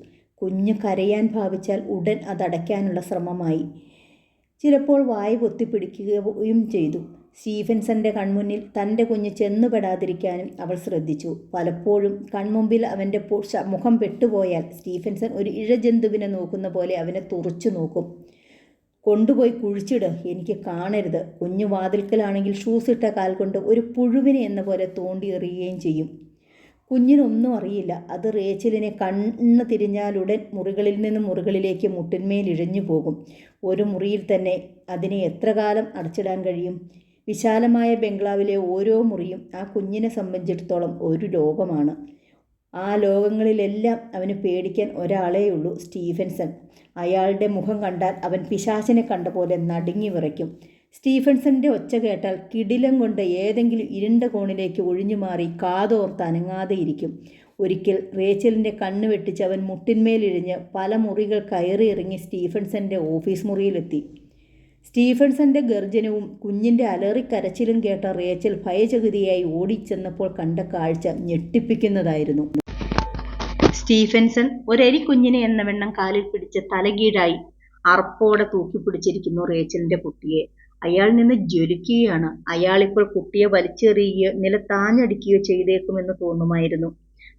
കുഞ്ഞ് കരയാൻ ഭാവിച്ചാൽ ഉടൻ അതടയ്ക്കാനുള്ള ശ്രമമായി. ചിലപ്പോൾ വായ പൊത്തിപ്പിടിക്കുകയും ചെയ്തു. സ്റ്റീഫൻസൻ്റെ കൺമുന്നിൽ തൻ്റെ കുഞ്ഞ് ചെന്നുപെടാതിരിക്കാനും അവൾ ശ്രദ്ധിച്ചു. പലപ്പോഴും കൺമുമ്പിൽ അവൻ്റെ മുഖം പെട്ടുപോയാൽ സ്റ്റീഫൻസൺ ഒരു ഇഴജന്തുവിനെ നോക്കുന്ന പോലെ അവനെ തുറച്ചു നോക്കും. കൊണ്ടുപോയി കുഴിച്ചിട്, എനിക്ക് കാണരുത്. കുഞ്ഞു വാതിൽക്കലാണെങ്കിൽ ഷൂസ് ഇട്ട കാൽ കൊണ്ട് ഒരു പുഴുവിനെ എന്ന പോലെ തോണ്ടി എറിയുകയും ചെയ്യും. കുഞ്ഞിനൊന്നും അറിയില്ല. അത് റേച്ചലിനെ കണ്ണ് തിരിഞ്ഞാലുടൻ മുറികളിൽ നിന്ന് മുറികളിലേക്ക് മുട്ടിന്മേൽ ഇഴഞ്ഞു പോകും. ഒരു മുറിയിൽ തന്നെ അതിനെ എത്ര കാലം അടച്ചിടാൻ കഴിയും? വിശാലമായ ബംഗ്ലാവിലെ ഓരോ മുറിയും ആ കുഞ്ഞിനെ സംബന്ധിച്ചിടത്തോളം ഒരു ലോകമാണ്. ആ ലോകങ്ങളിലെല്ലാം അവന് പേടിക്കാൻ ഒരാളേയുള്ളൂ, സ്റ്റീഫൻസൺ. അയാളുടെ മുഖം കണ്ടാൽ അവൻ പിശാചിനെ കണ്ട പോലെ നടുങ്ങി വിറയ്ക്കും. സ്റ്റീഫൻസന്റെ ഒച്ച കേട്ടാൽ കിടിലം കൊണ്ട് ഏതെങ്കിലും ഇരുണ്ട കോണിലേക്ക് ഒഴിഞ്ഞുമാറി കാതോർത്ത് അനങ്ങാതെ ഇരിക്കും. ഒരിക്കൽ റേച്ചലിന്റെ കണ്ണ് വെട്ടിച്ച് അവൻ മുട്ടിന്മേലിഴിഞ്ഞ് പല മുറികൾ കയറി ഇറങ്ങി സ്റ്റീഫൻസന്റെ ഓഫീസ് മുറിയിലെത്തി. സ്റ്റീഫൻസന്റെ ഗർജനവും കുഞ്ഞിന്റെ അലറിക്കരച്ചിലും കേട്ട റേച്ചൽ ഭയചകിതയായി ഓടിച്ചെന്നപ്പോൾ കണ്ട കാഴ്ച ഞെട്ടിപ്പിക്കുന്നതായിരുന്നു. സ്റ്റീഫൻസൺ ഒരരിക്കുഞ്ഞിനെ എന്ന വണ്ണം കാലിൽ പിടിച്ച് തലകീഴായി അറപ്പോടെ തൂക്കിപ്പിടിച്ചിരിക്കുന്നു റേച്ചലിന്റെ കുട്ടിയെ. അയാൾ നിന്ന് ജ്വലിക്കുകയാണ്. അയാളിപ്പോൾ കുട്ടിയെ വലിച്ചെറിയുകയോ നിലത്താഞ്ഞടിക്കുകയോ ചെയ്തേക്കുമെന്ന് തോന്നുമായിരുന്നു.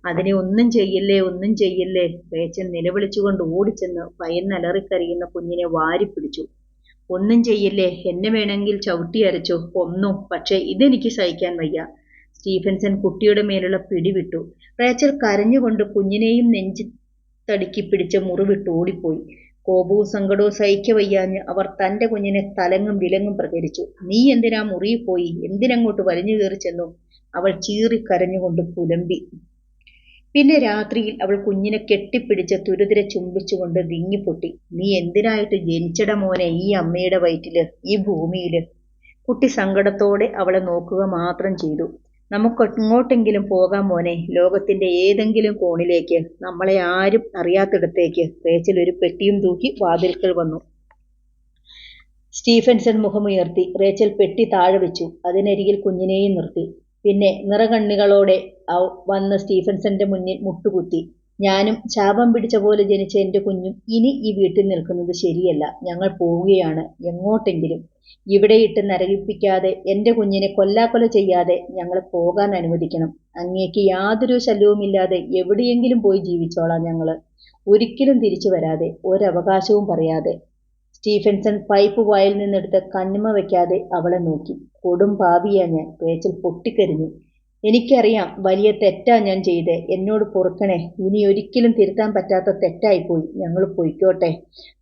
അതിനെ ഒന്നും ചെയ്യല്ലേ, ഒന്നും ചെയ്യല്ലേ. റേച്ചൽ നിലവിളിച്ചുകൊണ്ട് ഓടിച്ചെന്ന് ഭയന്നലറിക്കരയുന്ന കുഞ്ഞിനെ വാരിപ്പിടിച്ചു. ഒന്നും ചെയ്യല്ലേ, എന്നെ വേണമെങ്കിൽ ചവിട്ടി അരച്ചോ, കൊന്നോ, പക്ഷേ ഇതെനിക്ക് സഹിക്കാൻ വയ്യ. സ്റ്റീഫൻസൺ കുട്ടിയുടെ മേലുള്ള പിടിവിട്ടു. റേച്ചൽ കരഞ്ഞുകൊണ്ട് കുഞ്ഞിനെയും നെഞ്ചിത്തടുക്കി പിടിച്ച് മുറിവിട്ട് ഓടിപ്പോയി. കോപവും സങ്കടവും സഹിക്കവയ്യാഞ്ഞ് അവർ തന്റെ കുഞ്ഞിനെ തലങ്ങും വിലങ്ങും പ്രകരിച്ചു. നീ എന്തിനാ മുറിയിൽ പോയി? എന്തിനങ്ങോട്ട് വലിഞ്ഞു കയറി ചെന്നു? അവൾ ചീറിക്കരഞ്ഞുകൊണ്ട് പുലമ്പി. പിന്നെ രാത്രിയിൽ അവൾ കുഞ്ഞിനെ കെട്ടിപ്പിടിച്ച് തുരുതിരെ ചുംബിച്ചുകൊണ്ട് വിങ്ങിപ്പൊട്ടി. നീ എന്തിനായിട്ട് ജനിച്ചട മോനെ ഈ അമ്മയുടെ വയറ്റില്, ഈ ഭൂമിയില്? കുട്ടി സങ്കടത്തോടെ അവളെ നോക്കുക മാത്രം ചെയ്തു. നമുക്കെങ്ങോട്ടെങ്കിലും പോകാം മോനെ, ലോകത്തിന്റെ ഏതെങ്കിലും കോണിലേക്ക്, നമ്മളെ ആരും അറിയാത്തിടത്തേക്ക്. റേച്ചൽ ഒരു പെട്ടിയും തൂക്കി വാതിൽക്കൽ വന്നു. സ്റ്റീഫൻസൺ മുഖമുയർത്തി. റേച്ചൽ പെട്ടി താഴെ വെച്ചു. അതിനരികിൽ കുഞ്ഞിനെയും നിർത്തി. പിന്നെ നിറകണ്ണികളോടെ വന്ന് സ്റ്റീഫൻസന്റെ മുന്നിൽ മുട്ടുകുത്തി. ഞാനും ശാപം പിടിച്ച പോലെ ജനിച്ച എന്റെ കുഞ്ഞും ഇനി ഈ വീട്ടിൽ നിൽക്കുന്നത് ശരിയല്ല. ഞങ്ങൾ പോവുകയാണ് എങ്ങോട്ടെങ്കിലും. ഇവിടെ ഇട്ട് നരകിപ്പിക്കാതെ, എന്റെ കുഞ്ഞിനെ കൊല്ലാക്കൊല ചെയ്യാതെ ഞങ്ങളെ പോകാൻ അനുവദിക്കണം. അങ്ങേക്ക് യാതൊരു ശല്യവുമില്ലാതെ എവിടെയെങ്കിലും പോയി ജീവിച്ചോളാം ഞങ്ങള്, ഒരിക്കലും തിരിച്ചു വരാതെ, ഒരവകാശവും പറയാതെ. സ്റ്റീഫൻസൺ പൈപ്പ് വായിൽ നിന്നെടുത്ത് കണ്ണിമ വയ്ക്കാതെ അവളെ നോക്കി. കൊടും പാപിയാ ഞാൻ. റേച്ചൽ പൊട്ടിക്കരിഞ്ഞു. എനിക്കറിയാം, വലിയ തെറ്റാ ഞാൻ ചെയ്തേ. എന്നോട് പൊറുക്കണേ. ഇനി ഒരിക്കലും തിരുത്താൻ പറ്റാത്ത തെറ്റായിപ്പോയി. ഞങ്ങൾ പൊയ്ക്കോട്ടെ.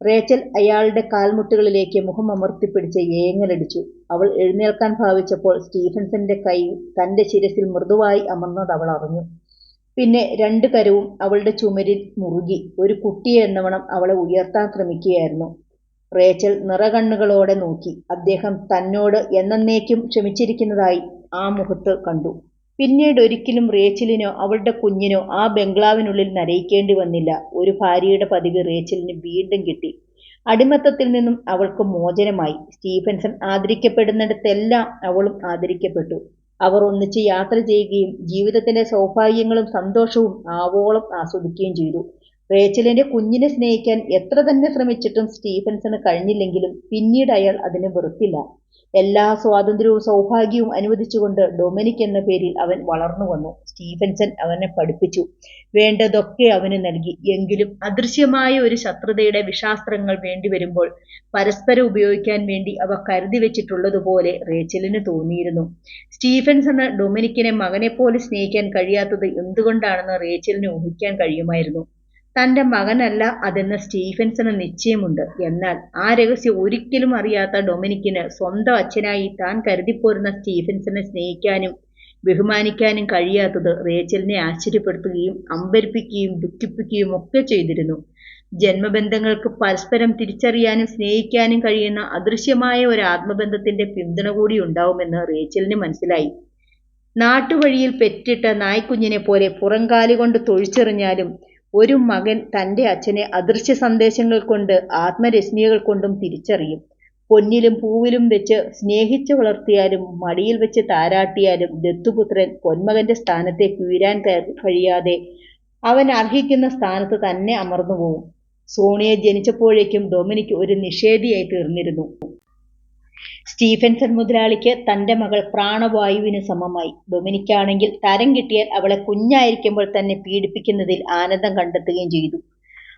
റേച്ചൽ അയാളുടെ കാൽമുട്ടുകളിലേക്ക് മുഖം അമർത്തിപ്പിടിച്ച് ഏങ്ങലടിച്ചു. അവൾ എഴുന്നേൽക്കാൻ ഭാവിച്ചപ്പോൾ സ്റ്റീഫൻസന്റെ കൈ തന്റെ ശിരസിൽ മൃദുവായി അമർന്നത് അവൾ അറിഞ്ഞു. പിന്നെ രണ്ടു കരവും അവളുടെ ചുമരിൽ മുറുകി ഒരു കുട്ടിയെ എന്നവണ്ണം അവളെ ഉയർത്താൻ ശ്രമിക്കുകയായിരുന്നു. റേച്ചൽ നിറകണ്ണുകളോടെ നോക്കി. അദ്ദേഹം തന്നോട് എന്നേക്കും ക്ഷമിച്ചിരിക്കുന്നതായി ആ മുഖത്ത് കണ്ടു. പിന്നീട് ഒരിക്കലും റേച്ചലിനോ അവളുടെ കുഞ്ഞിനോ ആ ബംഗ്ലാവിനുള്ളിൽ നരയിക്കേണ്ടി വന്നില്ല. ഒരു ഭാര്യയുടെ പദവി റേച്ചലിന് വീണ്ടും കിട്ടി. അടിമത്തത്തിൽ നിന്നും അവൾക്ക് മോചനമായി. സ്റ്റീഫൻസൺ ആദരിക്കപ്പെടുന്നിടത്തെല്ലാം അവളും ആദരിക്കപ്പെട്ടു. അവർ ഒന്നിച്ച് യാത്ര ചെയ്യുകയും ജീവിതത്തിന്റെ സൗഭാഗ്യങ്ങളും സന്തോഷവും ആവോളം ആസ്വദിക്കുകയും ചെയ്തു. റേച്ചലിന്റെ കുഞ്ഞിനെ സ്നേഹിക്കാൻ എത്ര തന്നെ ശ്രമിച്ചിട്ടും സ്റ്റീഫൻസണ് കഴിഞ്ഞില്ലെങ്കിലും പിന്നീട് അയാൾ അതിനെ വെറുത്തില്ല. എല്ലാ സ്വാതന്ത്ര്യവും സൗഭാഗ്യവും അനുവദിച്ചുകൊണ്ട് ഡൊമിനിക് എന്ന പേരിൽ അവൻ വളർന്നു വന്നു. സ്റ്റീഫൻസൺ അവനെ പഠിപ്പിച്ചു, വേണ്ടതൊക്കെ അവന് നൽകി. എങ്കിലും അദൃശ്യമായ ഒരു ശത്രുതയുടെ വിഷാസ്ത്രങ്ങൾ വേണ്ടിവരുമ്പോൾ പരസ്പരം ഉപയോഗിക്കാൻ വേണ്ടി അവ കരുതി വെച്ചിട്ടുള്ളതുപോലെ റേച്ചലിന് തോന്നിയിരുന്നു. സ്റ്റീഫൻസണ് ഡൊമിനിക്കിനെ മകനെപ്പോലെ സ്നേഹിക്കാൻ കഴിയാത്തത് എന്തുകൊണ്ടാണെന്ന് റേച്ചലിന് ഊഹിക്കാൻ കഴിയുമായിരുന്നു. തന്റെ മകനല്ല അതെന്ന് സ്റ്റീഫൻസണ് നിശ്ചയമുണ്ട്. എന്നാൽ ആ രഹസ്യം ഒരിക്കലും അറിയാത്ത ഡൊമിനിക്കിന് സ്വന്തം അച്ഛനായി താൻ കരുതിപ്പോരുന്ന സ്റ്റീഫൻസനെ സ്നേഹിക്കാനും ബഹുമാനിക്കാനും കഴിയാത്തത് റേച്ചലിനെ ആശ്ചര്യപ്പെടുത്തുകയും അമ്പരിപ്പിക്കുകയും ദുഃഖിപ്പിക്കുകയും ഒക്കെ ചെയ്തിരുന്നു. ജന്മബന്ധങ്ങൾക്ക് പരസ്പരം തിരിച്ചറിയാനും സ്നേഹിക്കാനും കഴിയുന്ന അദൃശ്യമായ ഒരു ആത്മബന്ധത്തിന്റെ പിന്തുണ കൂടി ഉണ്ടാവുമെന്ന് റേച്ചലിന് മനസ്സിലായി. നാട്ടുവഴിയിൽ പെറ്റിട്ട നായ്ക്കുഞ്ഞിനെ പോലെ പുറംകാലുകൊണ്ട് തൊഴിച്ചെറിഞ്ഞാലും ഒരു മകൻ തന്റെ അച്ഛനെ അദൃശ്യ സന്ദേശങ്ങൾ കൊണ്ട് ആത്മരശ്മികൾ കൊണ്ടും തിരിച്ചറിയും. പൊന്നിലും പൂവിലും വെച്ച് സ്നേഹിച്ചു വളർത്തിയാലും മടിയിൽ വെച്ച് താരാട്ടിയാലും ദത്തുപുത്രൻ പൊന്മകന്റെ സ്ഥാനത്തേക്ക് ഉയരാൻ കഴിയാതെ അവൻ അർഹിക്കുന്ന സ്ഥാനത്ത് തന്നെ അമർന്നുപോകും. സോണിയ ജനിച്ചപ്പോഴേക്കും ഡൊമിനിക് ഒരു നിഷേധിയായി തീർന്നിരുന്നു. സ്റ്റീഫൻസൺ മുതലാളിക്ക് തന്റെ മകൾ പ്രാണവായുവിന് സമമായി. ഡൊമിനിക്കാണെങ്കിൽ തരം കിട്ടിയാൽ അവളെ കുഞ്ഞായിരിക്കുമ്പോൾ തന്നെ പീഡിപ്പിക്കുന്നതിൽ ആനന്ദം കണ്ടെത്തുകയും ചെയ്തു.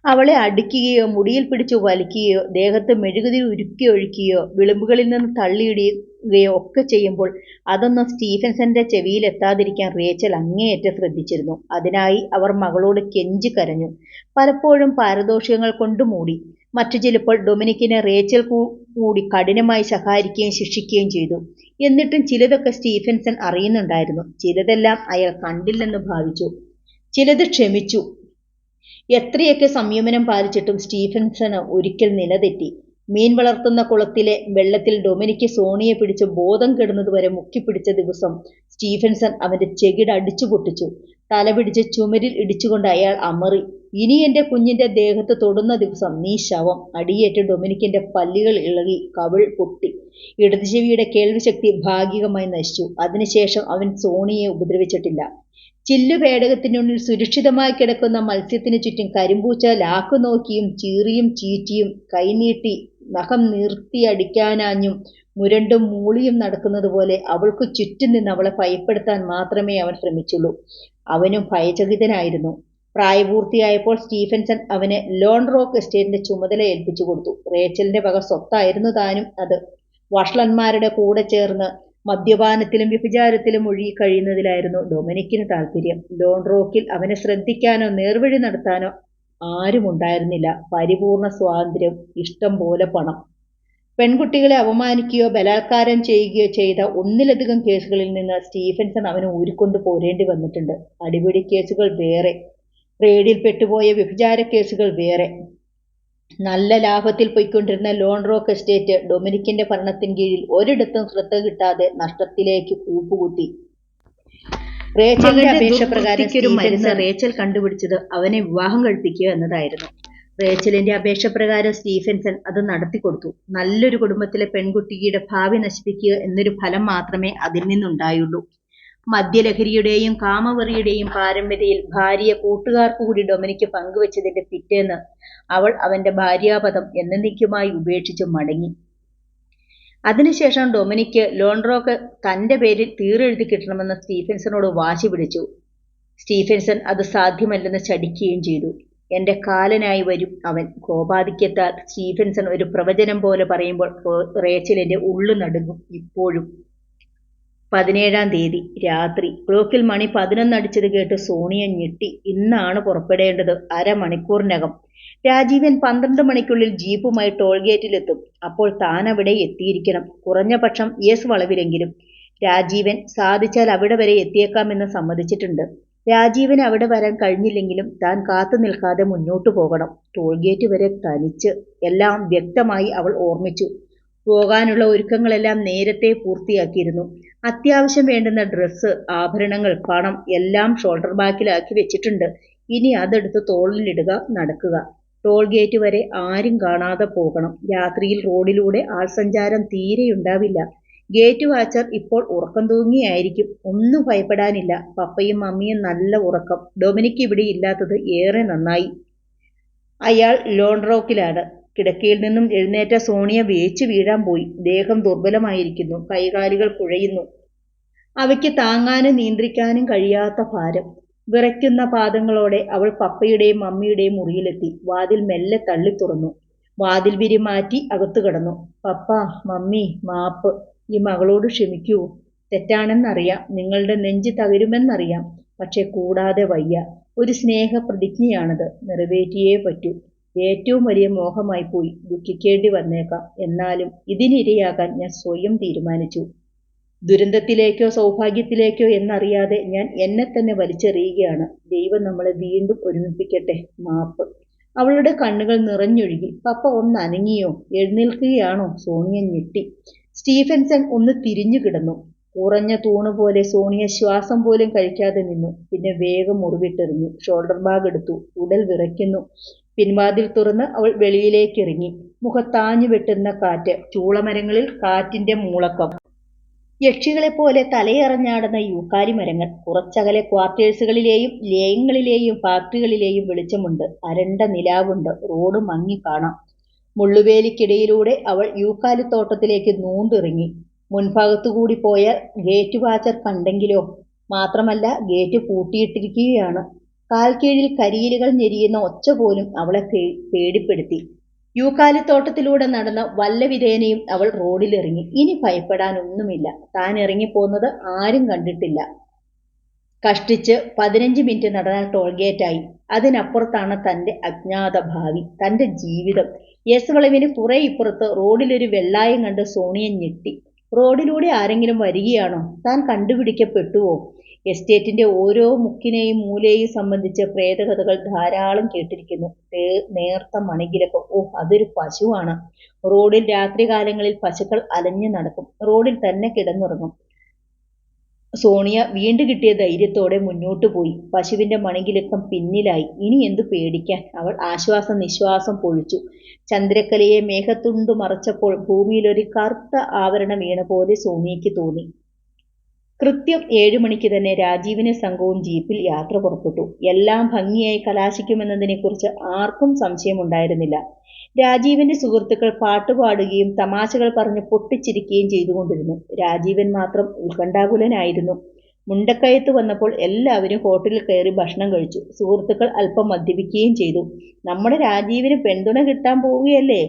അവളെ അടിക്കുകയോ മുടിയിൽ പിടിച്ചു വലിക്കുകയോ ദേഹത്ത് മെഴുകുതിരി ഉരുക്കി ഒഴിക്കുകയോ വിളിമ്പുകളിൽ നിന്ന് തള്ളിയിടുകയോ ഒക്കെ ചെയ്യുമ്പോൾ അതൊന്നും സ്റ്റീഫൻസന്റെ ചെവിയിലെത്താതിരിക്കാൻ റേച്ചൽ അങ്ങേയറ്റം ശ്രദ്ധിച്ചിരുന്നു. അതിനായി അവർ മകളോട് കെഞ്ചി കരഞ്ഞു. പലപ്പോഴും പാരിതോഷികങ്ങൾ കൊണ്ട് മൂടി. മറ്റു ചിലപ്പോൾ ഡൊമിനിക്കിനെ റേച്ചൽ കൂടി കഠിനമായി ശകാരിക്കുകയും ശിക്ഷിക്കുകയും ചെയ്തു. എന്നിട്ടും ചിലതൊക്കെ സ്റ്റീഫൻസൺ അറിയുന്നുണ്ടായിരുന്നു. ചിലതെല്ലാം അയാൾ കണ്ടില്ലെന്ന് ഭാവിച്ചു, ചിലത് ക്ഷമിച്ചു. എത്രയൊക്കെ സംയമനം പാലിച്ചിട്ടും സ്റ്റീഫൻസണ് ഒരിക്കൽ നിലതെറ്റി. മീൻ വളർത്തുന്ന കുളത്തിലെ വെള്ളത്തിൽ ഡൊമിനിക്ക് സോണിയെ പിടിച്ച് ബോധം കെടുന്നതുവരെ മുക്കിപ്പിടിച്ച ദിവസം സ്റ്റീഫൻസൺ അവന്റെ ചെകിട് അടിച്ചു പൊട്ടിച്ചു. തല പിടിച്ച് ചുമരിൽ ഇടിച്ചുകൊണ്ട് അയാൾ അമറി. ഇനി എന്റെ കുഞ്ഞിന്റെ ദേഹത്ത് തൊടുന്ന ദിവസം നീ ശവം. അടിയേറ്റ് ഡൊമിനിക്കിന്റെ പല്ലുകൾ ഇളകി, കവിൾ പൊട്ടി. ഇടതുചെവിയുടെ കേൾവിശക്തി ഭാഗികമായി നശിച്ചു. അതിനുശേഷം അവൻ സോണിയെ ഉപദ്രവിച്ചിട്ടില്ല. ചില്ലുപേടകത്തിനുള്ളിൽ സുരക്ഷിതമായി കിടക്കുന്ന മത്സ്യത്തിനു ചുറ്റും കരിമ്പൂച്ച ലാക്കു നോക്കിയും ചീറിയും ചീറ്റിയും കൈനീട്ടി നഖം നിർത്തിയടിക്കാനാഞ്ഞും മുരണ്ടും മൂളിയും നടക്കുന്നത് പോലെ അവൾക്കു ചുറ്റും നിന്ന് അവളെ ഭയപ്പെടുത്താൻ മാത്രമേ അവൻ ശ്രമിച്ചുള്ളൂ. അവനും ഭയചകിതനായിരുന്നു. പ്രായപൂർത്തിയായപ്പോൾ സ്റ്റീഫൻസൺ അവന് ലോൺ റോക്ക് എസ്റ്റേറ്റിന്റെ ചുമതല ഏൽപ്പിച്ചു കൊടുത്തു. റേച്ചലിന്റെ വക സ്വത്തായിരുന്നു താനും അത്. വഷളന്മാരുടെ കൂടെ ചേർന്ന് മദ്യപാനത്തിലും വ്യഭിചാരത്തിലും ഒഴുകി കഴിയുന്നതിലായിരുന്നു ഡൊമിനിക്കിന് താല്പര്യം. ലോൺ റോക്കിൽ അവനെ ശ്രദ്ധിക്കാനോ നേർവഴി നടത്താനോ ആരും ഉണ്ടായിരുന്നില്ല. പരിപൂർണ സ്വാതന്ത്ര്യം, ഇഷ്ടം പോലെ പണം. പെൺകുട്ടികളെ അപമാനിക്കുകയോ ബലാത്കാരം ചെയ്യുകയോ ചെയ്ത ഒന്നിലധികം കേസുകളിൽ നിന്ന് സ്റ്റീഫൻസൺ അവന് ഊരിക്കൊണ്ടു പോരേണ്ടി വന്നിട്ടുണ്ട്. അടിപിടി കേസുകൾ വേറെ, റെയ്ഡിൽ പെട്ടുപോയ വ്യഭിചാര കേസുകൾ വേറെ. നല്ല ലാഭത്തിൽ പോയിക്കൊണ്ടിരുന്ന ലോൺ റോക്ക് എസ്റ്റേറ്റ് ഡൊമിനിക്കിന്റെ ഭരണത്തിൻ കീഴിൽ ഒരിടത്തും ശ്രദ്ധ കിട്ടാതെ നഷ്ടത്തിലേക്ക് കൂപ്പുകുത്തി. റേച്ചലിന്റെ അപേക്ഷ പ്രകാരം റേച്ചൽ കണ്ടുപിടിച്ചത് അവനെ വിവാഹം കഴിപ്പിക്കുക എന്നതായിരുന്നു. റേച്ചലിന്റെ അപേക്ഷ പ്രകാരം സ്റ്റീഫൻസൺ അത് നടത്തിക്കൊടുത്തു. നല്ലൊരു കുടുംബത്തിലെ പെൺകുട്ടിയുടെ ഭാവി നശിപ്പിക്കുക എന്നൊരു ഫലം മാത്രമേ അതിൽ നിന്നുണ്ടായുള്ളൂ. മദ്യലഹരിയുടെയും കാമവെറിയുടെയും പാരമ്പര്യയിൽ ഭാര്യയെ കൂട്ടുകാർക്കുകൂടി ഡൊമിനിക്ക് പങ്കുവച്ചതിന്റെ പിറ്റേന്ന് അവൾ അവന്റെ ഭാര്യാപദം എന്നേക്കുമായി ഉപേക്ഷിച്ച് മടങ്ങി. അതിനുശേഷം ഡൊമിനിക്ക് ലോൺ റോക്ക് തന്റെ പേരിൽ തീരെഴുതി കിട്ടണമെന്ന് സ്റ്റീഫൻസണോട് വാശി പിടിച്ചു. സ്റ്റീഫൻസൺ അത് സാധ്യമല്ലെന്ന് ശഠിക്കുകയും ചെയ്തു. എന്റെ കാലനായി വരും അവൻ. കോപാധിക്യത്താൽ സ്റ്റീഫൻസൺ ഒരു പ്രവചനം പോലെ പറയുമ്പോൾ റേച്ചലിന്റെ ഉള്ളു നടുങ്ങും ഇപ്പോഴും. 17-ാം തീയതി രാത്രി ക്ലോക്കിൽ മണി 11 അടിച്ചത് കേട്ട് സോണിയ ഞെട്ടി. ഇന്നാണ് പുറപ്പെടേണ്ടത്, അരമണിക്കൂറിനകം. രാജീവൻ 12 മണിക്കുള്ളിൽ ജീപ്പുമായി ടോൾ ഗേറ്റിലെത്തും. അപ്പോൾ താൻ അവിടെ എത്തിയിരിക്കണം. കുറഞ്ഞ പക്ഷം എസ് വളവിലെങ്കിലും. രാജീവൻ സാധിച്ചാൽ അവിടെ വരെ എത്തിയേക്കാമെന്ന് സമ്മതിച്ചിട്ടുണ്ട്. രാജീവന് അവിടെ വരാൻ കഴിഞ്ഞില്ലെങ്കിലും താൻ കാത്തു നിൽക്കാതെ മുന്നോട്ടു പോകണം. ടോൾ ഗേറ്റ് വരെ തനിച്ച്. എല്ലാം വ്യക്തമായി അവൾ ഓർമ്മിച്ചു. പോകാനുള്ള ഒരുക്കങ്ങളെല്ലാം നേരത്തെ പൂർത്തിയാക്കിയിരുന്നു. അത്യാവശ്യം വേണ്ടുന്ന ഡ്രസ്സ്, ആഭരണങ്ങൾ, പണം എല്ലാം ഷോൾഡർ ബാഗിലാക്കി വെച്ചിട്ടുണ്ട്. ഇനി അതെടുത്ത് തോളിലിടുക, നടക്കുക. ടോൾ ഗേറ്റ് വരെ ആരും കാണാതെ പോകണം. രാത്രിയിൽ റോഡിലൂടെ ആൾസഞ്ചാരം തീരെയുണ്ടാവില്ല. ഗേറ്റ് വാച്ചർ ഇപ്പോൾ ഉറക്കം തൂങ്ങിയായിരിക്കും. ഒന്നും ഭയപ്പെടാനില്ല. പപ്പയും മമ്മിയും നല്ല ഉറക്കം. ഡൊമിനിക്ക് ഇവിടെ ഇല്ലാത്തത് ഏറെ നന്നായി. അയാൾ ലോൺ റോക്കിലാണ്. കിടക്കയിൽ നിന്നും എഴുന്നേറ്റ സോണിയ വേച്ചു വീഴാൻ പോയി. ദേഹം ദുർബലമായിരിക്കുന്നു. കൈകാലുകൾ കുഴയുന്നു. അവയ്ക്ക് താങ്ങാനും നിയന്ത്രിക്കാനും കഴിയാത്ത ഭാരം. വിറയ്ക്കുന്ന പാദങ്ങളോടെ അവൾ പപ്പയുടെയും മമ്മിയുടെയും മുറിയിലെത്തി. വാതിൽ മെല്ലെ തള്ളി തുറന്നു. വാതിൽ വിരി മാറ്റി അകത്തു കിടന്നു. പപ്പ, മമ്മി, മാപ്പ്. ഈ മകളോട് ക്ഷമിക്കൂ. തെറ്റാണെന്നറിയാം. നിങ്ങളുടെ നെഞ്ച് തകരുമെന്നറിയാം. പക്ഷെ കൂടാതെ വയ്യ. ഒരു സ്നേഹ പ്രതിജ്ഞയാണത്. നിറവേറ്റിയേ പറ്റൂ. ഏറ്റവും വലിയ മോഹമായി പോയി. ദുഃഖിക്കേണ്ടി വന്നേക്കാം. എന്നാലും ഇതിനിരയാകാൻ ഞാൻ സ്വയം തീരുമാനിച്ചു. ദുരന്തത്തിലേക്കോ സൗഭാഗ്യത്തിലേക്കോ എന്നറിയാതെ ഞാൻ എന്നെ തന്നെ വലിച്ചെറിയുകയാണ്. ദൈവം നമ്മളെ വീണ്ടും ഒരുമിപ്പിക്കട്ടെ. മാപ്പ്. അവളുടെ കണ്ണുകൾ നിറഞ്ഞൊഴുകി. പപ്പ ഒന്ന് അനങ്ങിയോ? എഴുന്നേൽക്കുകയാണോ? സോണിയ ഞെട്ടി. സ്റ്റീഫൻസൺ ഒന്ന് തിരിഞ്ഞു കിടന്നു. ഉറഞ്ഞ തൂണുപോലെ സോണിയ ശ്വാസം പോലും കഴിക്കാതെ നിന്നു. പിന്നെ വേഗം മുറിവിട്ടെറിഞ്ഞു. ഷോൾഡർ ബാഗ് എടുത്തു. ഉടൽ വിറയ്ക്കുന്നു. പിൻവാതിൽ തുറന്ന് അവൾ വെളിയിലേക്കിറങ്ങി. മുഖത്താഞ്ഞു വെട്ടുന്ന കാറ്റ്. ചൂളമരങ്ങളിൽ കാറ്റിന്റെ മൂളക്കം. യക്ഷികളെപ്പോലെ തലയറഞ്ഞാടുന്ന യൂക്കാലി മരങ്ങൾ. കുറച്ചകലെ ക്വാർട്ടേഴ്സുകളിലെയും ലയങ്ങളിലെയും ഫാക്ടറികളിലെയും വെളിച്ചമുണ്ട്. അരണ്ട നിലാവുണ്ട്. റോഡ് മങ്ങി കാണാം. മുള്ളുവേലിക്കിടയിലൂടെ അവൾ യൂക്കാലിത്തോട്ടത്തിലേക്ക് നൂണ്ടിറങ്ങി. മുൻഭാഗത്തുകൂടി പോയ ഗേറ്റ് വാച്ചർ കണ്ടെങ്കിലോ? മാത്രമല്ല, ഗേറ്റ് പൂട്ടിയിട്ടിരിക്കുകയാണ്. കാൽക്കീഴിൽ കരിയിലുകൾ ഞെരിയുന്ന ഒച്ച പോലും അവളെ പേടിപ്പെടുത്തി. യൂക്കാലിത്തോട്ടത്തിലൂടെ നടന്ന വല്ലവിധേനയും അവൾ റോഡിലിറങ്ങി. ഇനി ഭയപ്പെടാനൊന്നുമില്ല. താൻ ഇറങ്ങിപ്പോന്നത് ആരും കണ്ടിട്ടില്ല. കഷ്ടിച്ച് 15 മിനിറ്റ് നടന്നാൽ ടോൾഗേറ്റായി. അതിനപ്പുറത്താണ് തന്റെ അജ്ഞാത ഭാവി, തന്റെ ജീവിതം. എസ് വളവിന് കുറെ ഇപ്പുറത്ത് റോഡിലൊരു വെള്ളായം കണ്ട് സോണിയ ഞെട്ടി. റോഡിലൂടെ ആരെങ്കിലും വരികയാണോ? താൻ കണ്ടുപിടിക്കപ്പെട്ടുവോ? എസ്റ്റേറ്റിന്റെ ഓരോ മുക്കിനെയും മൂലയെയും സംബന്ധിച്ച് പ്രേതകഥകൾ ധാരാളം കേട്ടിരിക്കുന്നു. നേർത്ത മണികിലക്കം. ഓ, അതൊരു പശുവാണ്. റോഡിൽ രാത്രികാലങ്ങളിൽ പശുക്കൾ അലഞ്ഞു നടക്കും. റോഡിൽ തന്നെ കിടന്നുറങ്ങും. സോണിയ വീണ്ടു കിട്ടിയ ധൈര്യത്തോടെ മുന്നോട്ടു പോയി. പശുവിന്റെ മണികിലുക്കം പിന്നിലായി. ഇനി എന്തു പേടിക്കാൻ? അവൾ നിശ്വാസം പൊഴിച്ചു. ചന്ദ്രക്കലയെ മേഘത്തുണ്ടു മറച്ചപ്പോൾ ഭൂമിയിലൊരു കറുത്ത ആവരണം വീണ പോലെ സോണിയയ്ക്ക് തോന്നി. കൃത്യം 7 മണിക്ക് തന്നെ രാജീവിനെ സംഘവും ജീപ്പിൽ യാത്ര പുറപ്പെട്ടു. എല്ലാം ഭംഗിയായി കലാശിക്കുമെന്നതിനെക്കുറിച്ച് ആർക്കും സംശയമുണ്ടായിരുന്നില്ല. രാജീവന്റെ സുഹൃത്തുക്കൾ പാട്ടുപാടുകയും തമാശകൾ പറഞ്ഞ് പൊട്ടിച്ചിരിക്കുകയും ചെയ്തുകൊണ്ടിരുന്നു. രാജീവൻ മാത്രം ഉത്കണ്ഠാകുലനായിരുന്നു. മുണ്ടക്കയത്ത് വന്നപ്പോൾ എല്ലാവരും ഹോട്ടലിൽ കയറി ഭക്ഷണം കഴിച്ചു. സുഹൃത്തുക്കൾ അല്പം മദ്യപിക്കുകയും ചെയ്തു. നമ്മുടെ രാജീവിന് പെൺതുണ കിട്ടാൻ പോവുകയല്ലേ?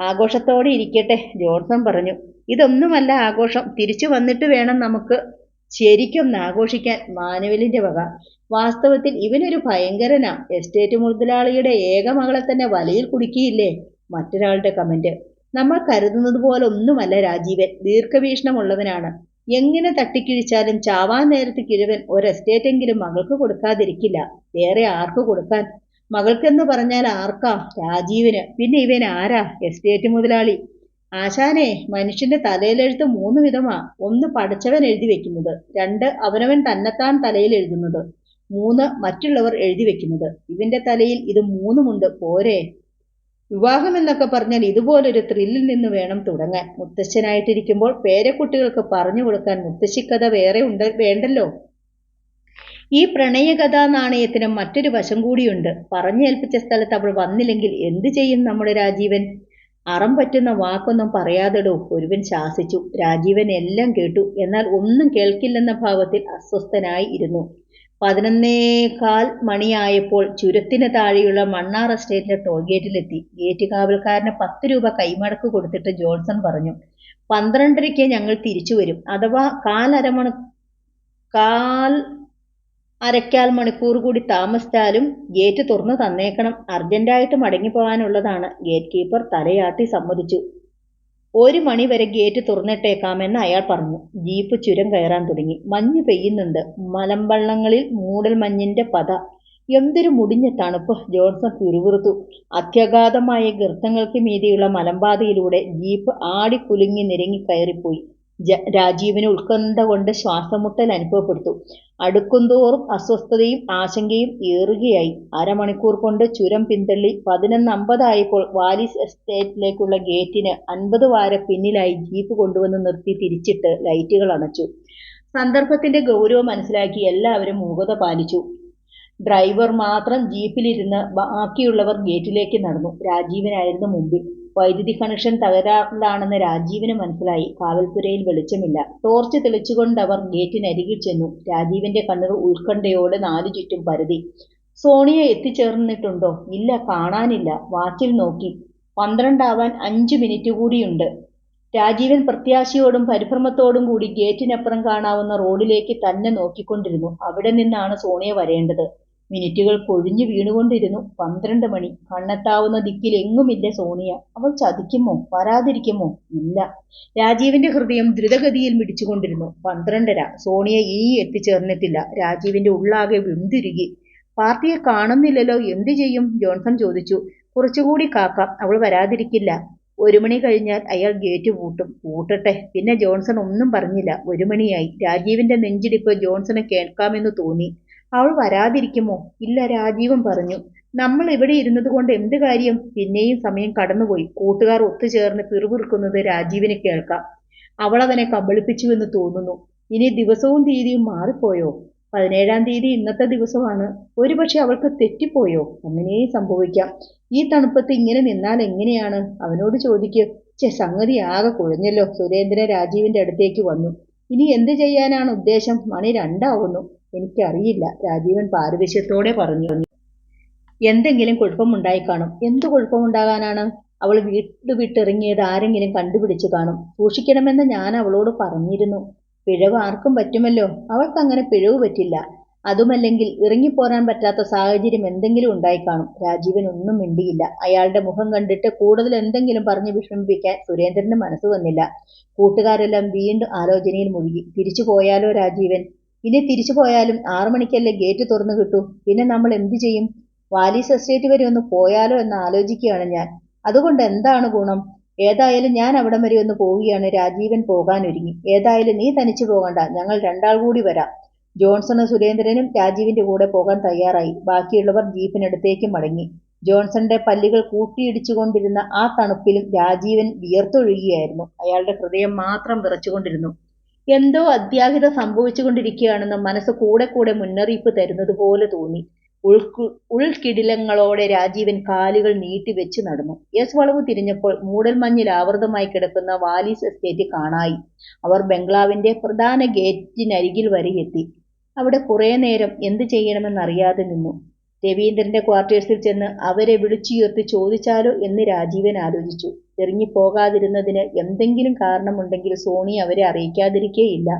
ആഘോഷത്തോടെ ഇരിക്കട്ടെ, ജോൺസൺ പറഞ്ഞു. ഇതൊന്നുമല്ല ആഘോഷം. തിരിച്ചു വന്നിട്ട് വേണം നമുക്ക് ശരിക്കൊന്ന് ആഘോഷിക്കാൻ. മാനുവലിന്റെ വക. വാസ്തവത്തിൽ ഇവനൊരു ഭയങ്കരനാ. എസ്റ്റേറ്റ് മുതലാളിയുടെ ഏക മകളെ തന്നെ വലയിൽ കുടുക്കിയില്ലേ? മറ്റൊരാളുടെ കമന്റ്. നമ്മൾ കരുതുന്നത് പോലെ ഒന്നുമല്ല രാജീവൻ. ദീർഘവീക്ഷണമുള്ളവനാണ്. എങ്ങനെ തട്ടിക്കിഴിച്ചാലും ചാവാൻ നേരത്ത് കിഴവൻ ഒരെസ്റ്റേറ്റെങ്കിലും മകൾക്ക് കൊടുക്കാതിരിക്കില്ല. വേറെ ആർക്ക് കൊടുക്കാൻ? മകൾക്കെന്ന് പറഞ്ഞാൽ ആർക്കാ? രാജീവിന്. പിന്നെ ഇവൻ ആരാ? എസ്റ്റേറ്റ് മുതലാളി. ആശാനെ, മനുഷ്യന്റെ തലയിലെഴുത്ത് 3 വിധമാ. 1 പടച്ചവൻ എഴുതി വെക്കുന്നത്, 2 അവനവൻ തന്നെത്താൻ തലയിൽ എഴുതുന്നത്, 3 മറ്റുള്ളവർ എഴുതി വെക്കുന്നത്. ഇവന്റെ തലയിൽ ഇത് 3മുണ്ട്. പോരെ? വിവാഹം എന്നൊക്കെ പറഞ്ഞാൽ ഇതുപോലൊരു ത്രില്ലിൽ നിന്ന് വേണം തുടങ്ങാൻ. മുത്തശ്ശനായിട്ടിരിക്കുമ്പോൾ പേരക്കുട്ടികൾക്ക് പറഞ്ഞു കൊടുക്കാൻ മുത്തശ്ശിക്കഥ വേറെ വേണ്ടല്ലോ. ഈ പ്രണയകഥാ നാണയത്തിന് മറ്റൊരു വശം കൂടിയുണ്ട്. പറഞ്ഞേൽപ്പിച്ച സ്ഥലത്ത് അവൾ വന്നില്ലെങ്കിൽ എന്തു ചെയ്യും നമ്മുടെ രാജീവൻ? അറം പറ്റുന്ന വാക്കൊന്നും പറയാതെടോ, ഒരുവൻ ശാസിച്ചു. രാജീവൻ എല്ലാം കേട്ടു. എന്നാൽ ഒന്നും കേൾക്കില്ലെന്ന ഭാവത്തിൽ അസ്വസ്ഥനായി ഇരുന്നു. 11:15 മണിയായപ്പോൾ ചുരത്തിന് താഴെയുള്ള മണ്ണാർ എസ്റ്റേറ്റിലെ ടോൾഗേറ്റിലെത്തി. ഗേറ്റ് കാവൽക്കാരന് 10 രൂപ കൈമടക്ക് കൊടുത്തിട്ട് ജോൺസൺ പറഞ്ഞു, 12:30 ഞങ്ങൾ തിരിച്ചു വരും. അഥവാ അരക്കാൽ മണിക്കൂർ കൂടി താമസിച്ചാലും ഗേറ്റ് തുറന്നു തന്നേക്കണം. അർജന്റായിട്ട് മടങ്ങിപ്പോകാനുള്ളതാണ്. ഗേറ്റ് കീപ്പർ തലയാട്ടി സമ്മതിച്ചു. 1 മണി വരെ ഗേറ്റ് തുറന്നിട്ടേക്കാമെന്ന് അയാൾ പറഞ്ഞു. ജീപ്പ് ചുരം കയറാൻ തുടങ്ങി. മഞ്ഞ് പെയ്യുന്നുണ്ട്. മലമ്പള്ളങ്ങളിൽ മൂടൽമഞ്ഞിന്റെ പത. എന്തൊരു മുടിഞ്ഞ തണുപ്പ്! ജോൺസൺ പിറുപിറുത്തു. അത്യഗാധമായ ഗർത്തങ്ങൾക്ക് മീതെയുള്ള മലമ്പാതയിലൂടെ ജീപ്പ് ആടിക്കുലുങ്ങി നിരങ്ങി കയറിപ്പോയി. രാജീവിന് ഉത്കണ്ഠ കൊണ്ട് ശ്വാസമുട്ടൽ അനുഭവപ്പെട്ടു. അടുക്കുംതോറും അസ്വസ്ഥതയും ആശങ്കയും ഏറുകയായി. അരമണിക്കൂർ കൊണ്ട് ചുരം പിന്തള്ളി 11:50 ആയപ്പോൾ വാലിസ് എസ്റ്റേറ്റിലേക്കുള്ള ഗേറ്റിന് 50 വാര പിന്നിലായി ജീപ്പ് കൊണ്ടുവന്ന് നിർത്തി തിരിച്ചിട്ട് ലൈറ്റുകൾ അണച്ചു. സന്ദർഭത്തിന്റെ ഗൗരവം മനസ്സിലാക്കി എല്ലാവരും മൂകത പാലിച്ചു. ഡ്രൈവർ മാത്രം ജീപ്പിലിരുന്ന് ബാക്കിയുള്ളവർ ഗേറ്റിലേക്ക് നടന്നു. രാജീവനായിരുന്നു മുമ്പിൽ. വൈദ്യുതി കണക്ഷൻ തകരാറിലാണെന്ന് രാജീവിന് മനസ്സിലായി. കാവൽപ്പുരയിൽ വെളിച്ചമില്ല. ടോർച്ച് തെളിച്ചുകൊണ്ടവർ ഗേറ്റിനരികിൽ ചെന്നു. രാജീവിന്റെ കണ്ണുകൾ ഉത്കണ്ഠയോടെ 4 ചുറ്റും പരതി. സോണിയ എത്തിച്ചേർന്നിട്ടുണ്ടോ? ഇല്ല, കാണാനില്ല. വാച്ചിൽ നോക്കി. 12 ആവാൻ 5 മിനിറ്റ് കൂടിയുണ്ട്. രാജീവൻ പ്രത്യാശയോടും പരിഭ്രമത്തോടും കൂടി ഗേറ്റിനപ്പുറം കാണാവുന്ന റോഡിലേക്ക് തന്നെ നോക്കിക്കൊണ്ടിരുന്നു. അവിടെ നിന്നാണ് സോണിയ വരേണ്ടത്. മിനിറ്റുകൾ പൊഴിഞ്ഞു വീണുകൊണ്ടിരുന്നു. 12 മണി. കണ്ണെത്താവുന്ന ദിക്കിൽ എങ്ങുമില്ല സോണിയ. അവൾ ചതിക്കുമോ? വരാതിരിക്കുമോ? ഇല്ല. രാജീവിന്റെ ഹൃദയം ദ്രുതഗതിയിൽ മിടിച്ചുകൊണ്ടിരുന്നു. 12:30. സോണിയ ഇനി എത്തിച്ചേർന്നിട്ടില്ല. രാജീവിന്റെ ഉള്ളാകെ വെന്തുരുകി. പാർട്ടിയെ കാണുന്നില്ലല്ലോ, എന്തു ചെയ്യും? ജോൺസൺ ചോദിച്ചു. കുറച്ചുകൂടി കാക്കാം, അവൾ വരാതിരിക്കില്ല. 1 മണി കഴിഞ്ഞാൽ അയാൾ ഗേറ്റ് പൂട്ടും. പൂട്ടട്ടെ. പിന്നെ ജോൺസൺ ഒന്നും പറഞ്ഞില്ല. 1 മണിയായി. രാജീവിന്റെ നെഞ്ചിടിപ്പ് ജോൺസണ് കേൾക്കാമെന്ന് തോന്നി. അവൾ വരാതിരിക്കുമോ? ഇല്ല, രാജീവൻ പറഞ്ഞു. നമ്മൾ ഇവിടെ ഇരുന്നത് കൊണ്ട് എന്ത് കാര്യം? പിന്നെയും സമയം കടന്നുപോയി. കൂട്ടുകാർ ഒത്തുചേർന്ന് പിറുപിറുക്കുന്നത് രാജീവിന് കേൾക്കാം. അവളവനെ കബളിപ്പിച്ചുവെന്ന് തോന്നുന്നു. ഇനി ദിവസവും തീയതിയും മാറിപ്പോയോ? 17-ാം തീയതി ഇന്നത്തെ ദിവസമാണ്. ഒരുപക്ഷെ അവൾക്ക് തെറ്റിപ്പോയോ? അങ്ങനെയും സംഭവിക്കാം. ഈ തണുപ്പത്ത് ഇങ്ങനെ നിന്നാൽ എങ്ങനെയാണ്? അവനോട് ചോദിക്കുക. സംഗതി ആകെ കുഴഞ്ഞല്ലോ. സുരേന്ദ്രൻ രാജീവിന്റെ അടുത്തേക്ക് വന്നു. ഇനി എന്ത് ചെയ്യാനാണ് ഉദ്ദേശം? മണി 2 ആവുന്നു. എനിക്കറിയില്ല, രാജീവൻ പാരവശ്യത്തോടെ പറഞ്ഞു. എന്തെങ്കിലും കുഴപ്പമുണ്ടായി കാണും. എന്തു കുഴപ്പമുണ്ടാകാനാണ്? അവൾ വീട് വിട്ടിറങ്ങിയത് ആരെങ്കിലും കണ്ടുപിടിച്ചു കാണും. സൂക്ഷിക്കണമെന്ന് ഞാൻ അവളോട് പറഞ്ഞിരുന്നു. പിഴവ് ആർക്കും പറ്റുമല്ലോ. അവൾക്കങ്ങനെ പിഴവ് പറ്റില്ല. അതുമല്ലെങ്കിൽ ഇറങ്ങിപ്പോരാൻ പറ്റാത്ത സാഹചര്യം എന്തെങ്കിലും ഉണ്ടായി കാണും. രാജീവൻ ഒന്നും മിണ്ടിയില്ല. അയാളുടെ മുഖം കണ്ടിട്ട് കൂടുതൽ എന്തെങ്കിലും പറഞ്ഞ് വിഷമിപ്പിക്കാൻ സുരേന്ദ്രന് മനസ്സ് വന്നില്ല. കൂട്ടുകാരെല്ലാം വീണ്ടും ആലോചനയിൽ മുഴുകി. തിരിച്ചു പോയാലോ രാജീവൻ? ഇനി തിരിച്ചു പോയാലും 6 മണിക്കല്ലേ ഗേറ്റ് തുറന്നു കിട്ടൂ. പിന്നെ നമ്മൾ എന്തു ചെയ്യും? വാലീസ് എസ്റ്റേറ്റ് വരെ ഒന്ന് പോയാലോ എന്ന് ആലോചിക്കുകയാണ് ഞാൻ. അതുകൊണ്ട് എന്താണ് ഗുണം? ഏതായാലും ഞാൻ അവിടം വരെ ഒന്ന് പോവുകയാണ്. രാജീവൻ പോകാനൊരുങ്ങി. ഏതായാലും നീ തനിച്ചു പോകണ്ട, ഞങ്ങൾ 2 ആൾ കൂടി വരാം. ജോൺസണും സുരേന്ദ്രനും രാജീവിന്റെ കൂടെ പോകാൻ തയ്യാറായി. ബാക്കിയുള്ളവർ ജീപ്പിനടുത്തേക്ക് മടങ്ങി. ജോൺസന്റെ പല്ലുകൾ കൂട്ടിയിടിച്ചുകൊണ്ടിരുന്ന ആ തണുപ്പിലും രാജീവൻ വിയർത്തൊഴുകിയായിരുന്നു. അയാളുടെ ഹൃദയം മാത്രം വിറച്ചുകൊണ്ടിരുന്നു. എന്തോ അത്യാഹിതം സംഭവിച്ചുകൊണ്ടിരിക്കുകയാണെന്ന് മനസ്സ് കൂടെ കൂടെ മുന്നറിയിപ്പ് തരുന്നത് പോലെ തോന്നി. ഉൾക്കിടിലങ്ങളോടെ രാജീവൻ കാലുകൾ നീട്ടിവെച്ച് നടന്നു. എസ് വളവ് തിരിഞ്ഞപ്പോൾ മൂടൽമഞ്ഞിൽ ആവൃതമായി കിടക്കുന്ന വാലീസ് എസ്റ്റേറ്റ് കാണായി. അവർ ബംഗ്ലാവിന്റെ പ്രധാന ഗേറ്റിനരികിൽ വരെ എത്തി. അവിടെ കുറേ നേരം എന്ത് ചെയ്യണമെന്നറിയാതെ നിന്നു. രവീന്ദ്രന്റെ ക്വാർട്ടേഴ്സിൽ ചെന്ന് അവരെ വിളിച്ചുയർത്തി ചോദിച്ചാലോ എന്ന് രാജീവൻ ആലോചിച്ചു. ഇറങ്ങിപ്പോകാതിരുന്നതിന് എന്തെങ്കിലും കാരണമുണ്ടെങ്കിൽ സോണി അവരെ അറിയിക്കാതിരിക്കേയില്ല.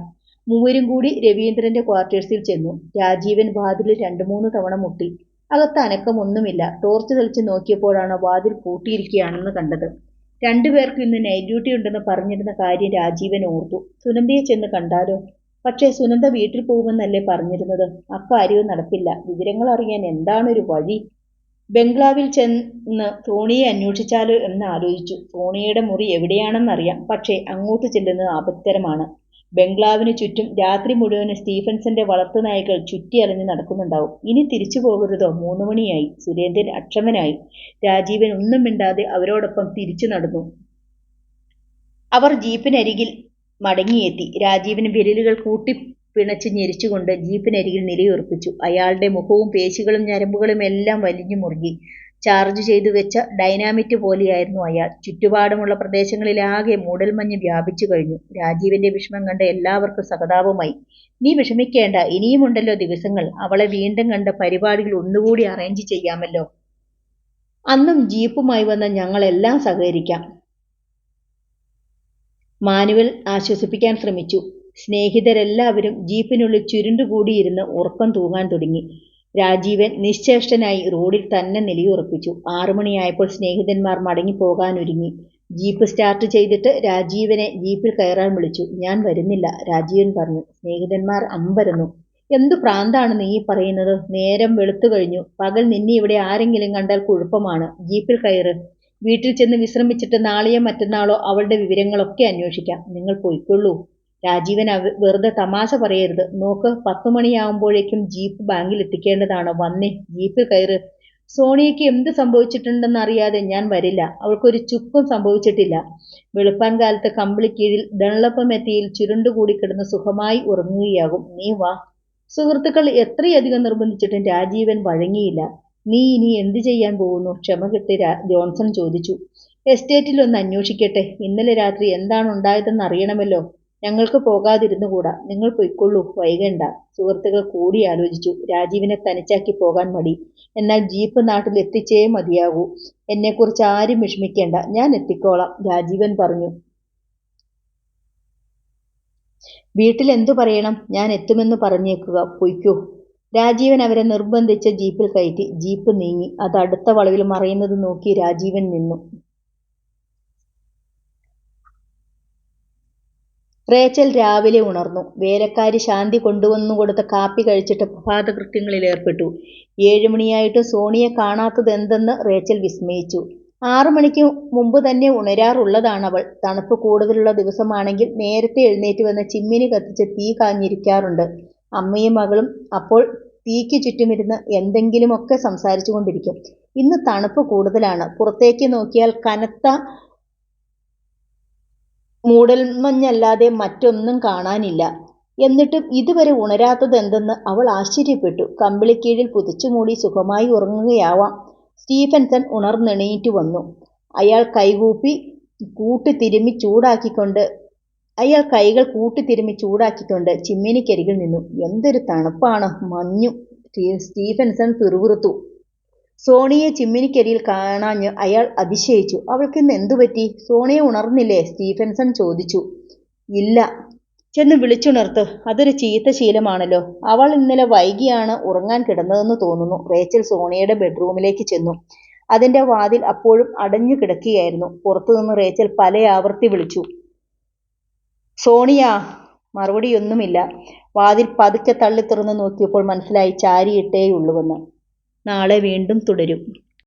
മൂവരും കൂടി രവീന്ദ്രന്റെ ക്വാർട്ടേഴ്സിൽ ചെന്നു. രാജീവൻ വാതിലിൽ 2-3 തവണ മുട്ടി. അകത്ത് അനക്കമൊന്നുമില്ല. ടോർച്ച് തെളിച്ച് നോക്കിയപ്പോഴാണ് വാതിൽ പൂട്ടിയിരിക്കുകയാണെന്ന് കണ്ടത്. 2 പേർക്ക് ഇന്ന് നൈറ്റ് ഡ്യൂട്ടി ഉണ്ടെന്ന് പറഞ്ഞിരുന്ന കാര്യം രാജീവൻ ഓർത്തു. സുനന്ദയെ ചെന്ന് കണ്ടാലോ? പക്ഷേ സുനന്ദ വീട്ടിൽ പോകുമെന്നല്ലേ പറഞ്ഞിരുന്നത്? അക്കാര്യവും നടപ്പില്ല. വിവരങ്ങൾ അറിയാൻ എന്താണൊരു വഴി? ബംഗ്ലാവിൽ ചെന്ന് സോണിയെ അന്വേഷിച്ചാലോ എന്ന് ആലോചിച്ചു. സോണിയുടെ മുറി എവിടെയാണെന്നറിയാം. പക്ഷേ അങ്ങോട്ട് ചെല്ലുന്നത് ആപത്കരമാണ്. ബംഗ്ലാവിന് ചുറ്റും രാത്രി മുഴുവനും സ്റ്റീഫൻസന്റെ വളർത്തുനായ്ക്കൾ ചുറ്റിയറിഞ്ഞ് നടക്കുന്നുണ്ടാവും. ഇനി തിരിച്ചു പോകരുതോ? 3 മണിയായി. സുരേന്ദ്രൻ അക്ഷമനായി. രാജീവൻ ഒന്നും മിണ്ടാതെ അവരോടൊപ്പം തിരിച്ചു നടന്നു. അവർ ജീപ്പിനരികിൽ മടങ്ങിയെത്തി. രാജീവൻ വിരലുകൾ കൂട്ടിപ്പിണച്ച് ഞെരിച്ചുകൊണ്ട് ജീപ്പിനരികിൽ നിലയുറപ്പിച്ചു. അയാളുടെ മുഖവും പേശികളും ഞരമ്പുകളും എല്ലാം വലിഞ്ഞു മുറുകി. ചാർജ് ചെയ്തു വെച്ച ഡൈനാമിറ്റ് പോലെയായിരുന്നു അയാൾ. ചുറ്റുപാടുമുള്ള പ്രദേശങ്ങളിലാകെ മൂടൽമഞ്ഞ് വ്യാപിച്ചു കഴിഞ്ഞു. രാജീവന്റെ വിഷമം കണ്ട് എല്ലാവർക്കും സഹതാപമായി. നീ വിഷമിക്കേണ്ട, ഇനിയുമുണ്ടല്ലോ ദിവസങ്ങൾ. അവളെ വീണ്ടും കണ്ട പരിപാടികൾ ഒന്നുകൂടി അറേഞ്ച് ചെയ്യാമല്ലോ. അന്നും ജീപ്പുമായി വന്ന ഞങ്ങളെല്ലാം സഹകരിക്കാം. മാനുവൽ ആശ്വസിപ്പിക്കാൻ ശ്രമിച്ചു. സ്നേഹിതരെല്ലാവരും ജീപ്പിനുള്ളിൽ ചുരുണ്ടുകൂടിയിരുന്ന് ഉറക്കം തൂങ്ങാൻ തുടങ്ങി. രാജീവൻ നിശ്ചേഷ്ടനായി റോഡിൽ തന്നെ നിലയുറപ്പിച്ചു. 6 മണിയായപ്പോൾ സ്നേഹിതന്മാർ മടങ്ങിപ്പോകാനൊരുങ്ങി. ജീപ്പ് സ്റ്റാർട്ട് ചെയ്തിട്ട് രാജീവനെ ജീപ്പിൽ കയറാൻ വിളിച്ചു. ഞാൻ വരുന്നില്ല, രാജീവൻ പറഞ്ഞു. സ്നേഹിതന്മാർ അമ്പരന്നു. എന്തു പ്രാന്താണ് നീ പറയുന്നത്? നേരം വെളുത്തു കഴിഞ്ഞു. പകൽ നിന്നെ ഇവിടെ ആരെങ്കിലും കണ്ടാൽ കുഴപ്പമാണ്. ജീപ്പിൽ കയറ്. വീട്ടിൽ ചെന്ന് വിശ്രമിച്ചിട്ട് നാളെയോ മറ്റന്നാളോ അവളുടെ വിവരങ്ങളൊക്കെ അന്വേഷിക്കാം. നിങ്ങൾ പോയിക്കൊള്ളൂ. രാജീവൻ വെറുതെ തമാശ പറയരുത്. നോക്ക്, 10 മണിയാവുമ്പോഴേക്കും ജീപ്പ് ബാങ്കിൽ എത്തിക്കേണ്ടതാണ്. വന്നേ, ജീപ്പിൽ കയറ്. സോണിയയ്ക്ക് എന്ത് സംഭവിച്ചിട്ടുണ്ടെന്ന് അറിയാതെ ഞാൻ വരില്ല. അവൾക്കൊരു ചുക്കും സംഭവിച്ചിട്ടില്ല. വെളുപ്പാൻ കാലത്ത് കമ്പിളിക്കീഴിൽ ദണലപ്പം മെത്തയിൽ ചുരുണ്ടുകൂടി കിടന്ന് സുഖമായി ഉറങ്ങുകയാകും. നീ വാ. സുഹൃത്തുക്കൾ എത്രയധികം നിർബന്ധിച്ചിട്ടും രാജീവൻ വഴങ്ങിയില്ല. നീ ഇനി എന്ത് ചെയ്യാൻ പോകുന്നു? ക്ഷമ കെട്ടി ജോൺസൺ ചോദിച്ചു. എസ്റ്റേറ്റിൽ ഒന്ന് അന്വേഷിക്കട്ടെ. ഇന്നലെ രാത്രി എന്താണ് ഉണ്ടായതെന്ന് അറിയണമല്ലോ. ഞങ്ങൾക്ക് പോകാതിരുന്നുകൂടാ. നിങ്ങൾ പൊയ്ക്കൊള്ളൂ, വൈകണ്ട. സുഹൃത്തുക്കൾ കൂടി ആലോചിച്ചു. രാജീവിനെ തനിച്ചാക്കി പോകാൻ മടി. എന്നാൽ ജീപ്പ് നാട്ടിൽ എത്തിച്ചേ മതിയാകൂ. എന്നെക്കുറിച്ച് ആരും വിഷമിക്കേണ്ട, ഞാൻ എത്തിക്കോളാം, രാജീവൻ പറഞ്ഞു. വീട്ടിൽ എന്തു പറയണം? ഞാൻ എത്തുമെന്ന് പറഞ്ഞേക്കുക. പൊയ്ക്കോ. രാജീവൻ അവരെ നിർബന്ധിച്ച് ജീപ്പിൽ കയറ്റി. ജീപ്പ് നീങ്ങി. അത് അടുത്ത വളവിൽ മറയുന്നത് നോക്കി രാജീവൻ നിന്നു. റേച്ചൽ രാവിലെ ഉണർന്നു. വേലക്കാരി ശാന്തി കൊണ്ടുവന്നുകൊടുത്ത കാപ്പി കഴിച്ചിട്ട് പ്രഭാതകൃത്യങ്ങളിൽ ഏർപ്പെട്ടു. 7 മണിയായിട്ട് സോണിയെ കാണാത്തതെന്തെന്ന് റേച്ചൽ വിസ്മയിച്ചു. 6 മണിക്ക് മുമ്പ് തന്നെ ഉണരാറുള്ളതാണവൾ. തണുപ്പ് കൂടുതലുള്ള ദിവസമാണെങ്കിൽ നേരത്തെ എഴുന്നേറ്റ് വന്ന് ചിമ്മിനി കത്തിച്ച് തീ കാഞ്ഞിരിക്കാറുണ്ട്. അമ്മയും മകളും അപ്പോൾ തീക്ക് ചുറ്റുമിരുന്ന് എന്തെങ്കിലുമൊക്കെ സംസാരിച്ചു കൊണ്ടിരിക്കും. ഇന്ന് തണുപ്പ് കൂടുതലാണ്. പുറത്തേക്ക് നോക്കിയാൽ കനത്ത മൂടൽമഞ്ഞല്ലാതെ മറ്റൊന്നും കാണാനില്ല. എന്നിട്ടും ഇതുവരെ ഉണരാത്തതെന്തെന്ന് അവൾ ആശ്ചര്യപ്പെട്ടു. കമ്പിളിക്കീഴിൽ പുതച്ചുമൂടി സുഖമായി ഉറങ്ങുകയാവാം. സ്റ്റീഫൻസൺ ഉണർന്നെണീറ്റു വന്നു. അയാൾ കൈകൂപ്പി കൂട്ടി തിരുമ്മി ചൂടാക്കിക്കൊണ്ട് അയാൾ കൈകൾ കൂട്ടിത്തിരുമ്മി ചൂടാക്കിക്കൊണ്ട് ചിമ്മിനിക്കരികിൽ നിന്നു. എന്തൊരു തണുപ്പാണ്, മഞ്ഞും. സ്റ്റീഫൻസൺ പിറുപിറുത്തു. സോണിയെ ചിമ്മിനിക്കരിയിൽ കാണാഞ്ഞ് അയാൾ അതിശയിച്ചു. അവൾക്കിന്ന് എന്തുപറ്റി? സോണിയ ഉണർന്നില്ലേ? സ്റ്റീഫൻസൺ ചോദിച്ചു. ഇല്ല. ചെന്ന് വിളിച്ചുണർത്ത്. അതൊരു ചീത്ത ശീലമാണല്ലോ. അവൾ ഇന്നലെ വൈകിയാണ് ഉറങ്ങാൻ കിടന്നതെന്ന് തോന്നുന്നു. റേച്ചൽ സോണിയയുടെ ബെഡ്റൂമിലേക്ക് ചെന്നു. അതിന്റെ വാതിൽ അപ്പോഴും അടഞ്ഞു കിടക്കുകയായിരുന്നു. പുറത്തുനിന്ന് റേച്ചൽ പല ആവർത്തി വിളിച്ചു. സോണിയ. മറുപടിയൊന്നുമില്ല. വാതിൽ പതുക്കെ തള്ളി തുറന്നു നോക്കിയപ്പോൾ മനസ്സിലായി ചാരിയിട്ടേയുള്ളുവെന്ന്. നാളെ വീണ്ടും തുടരും.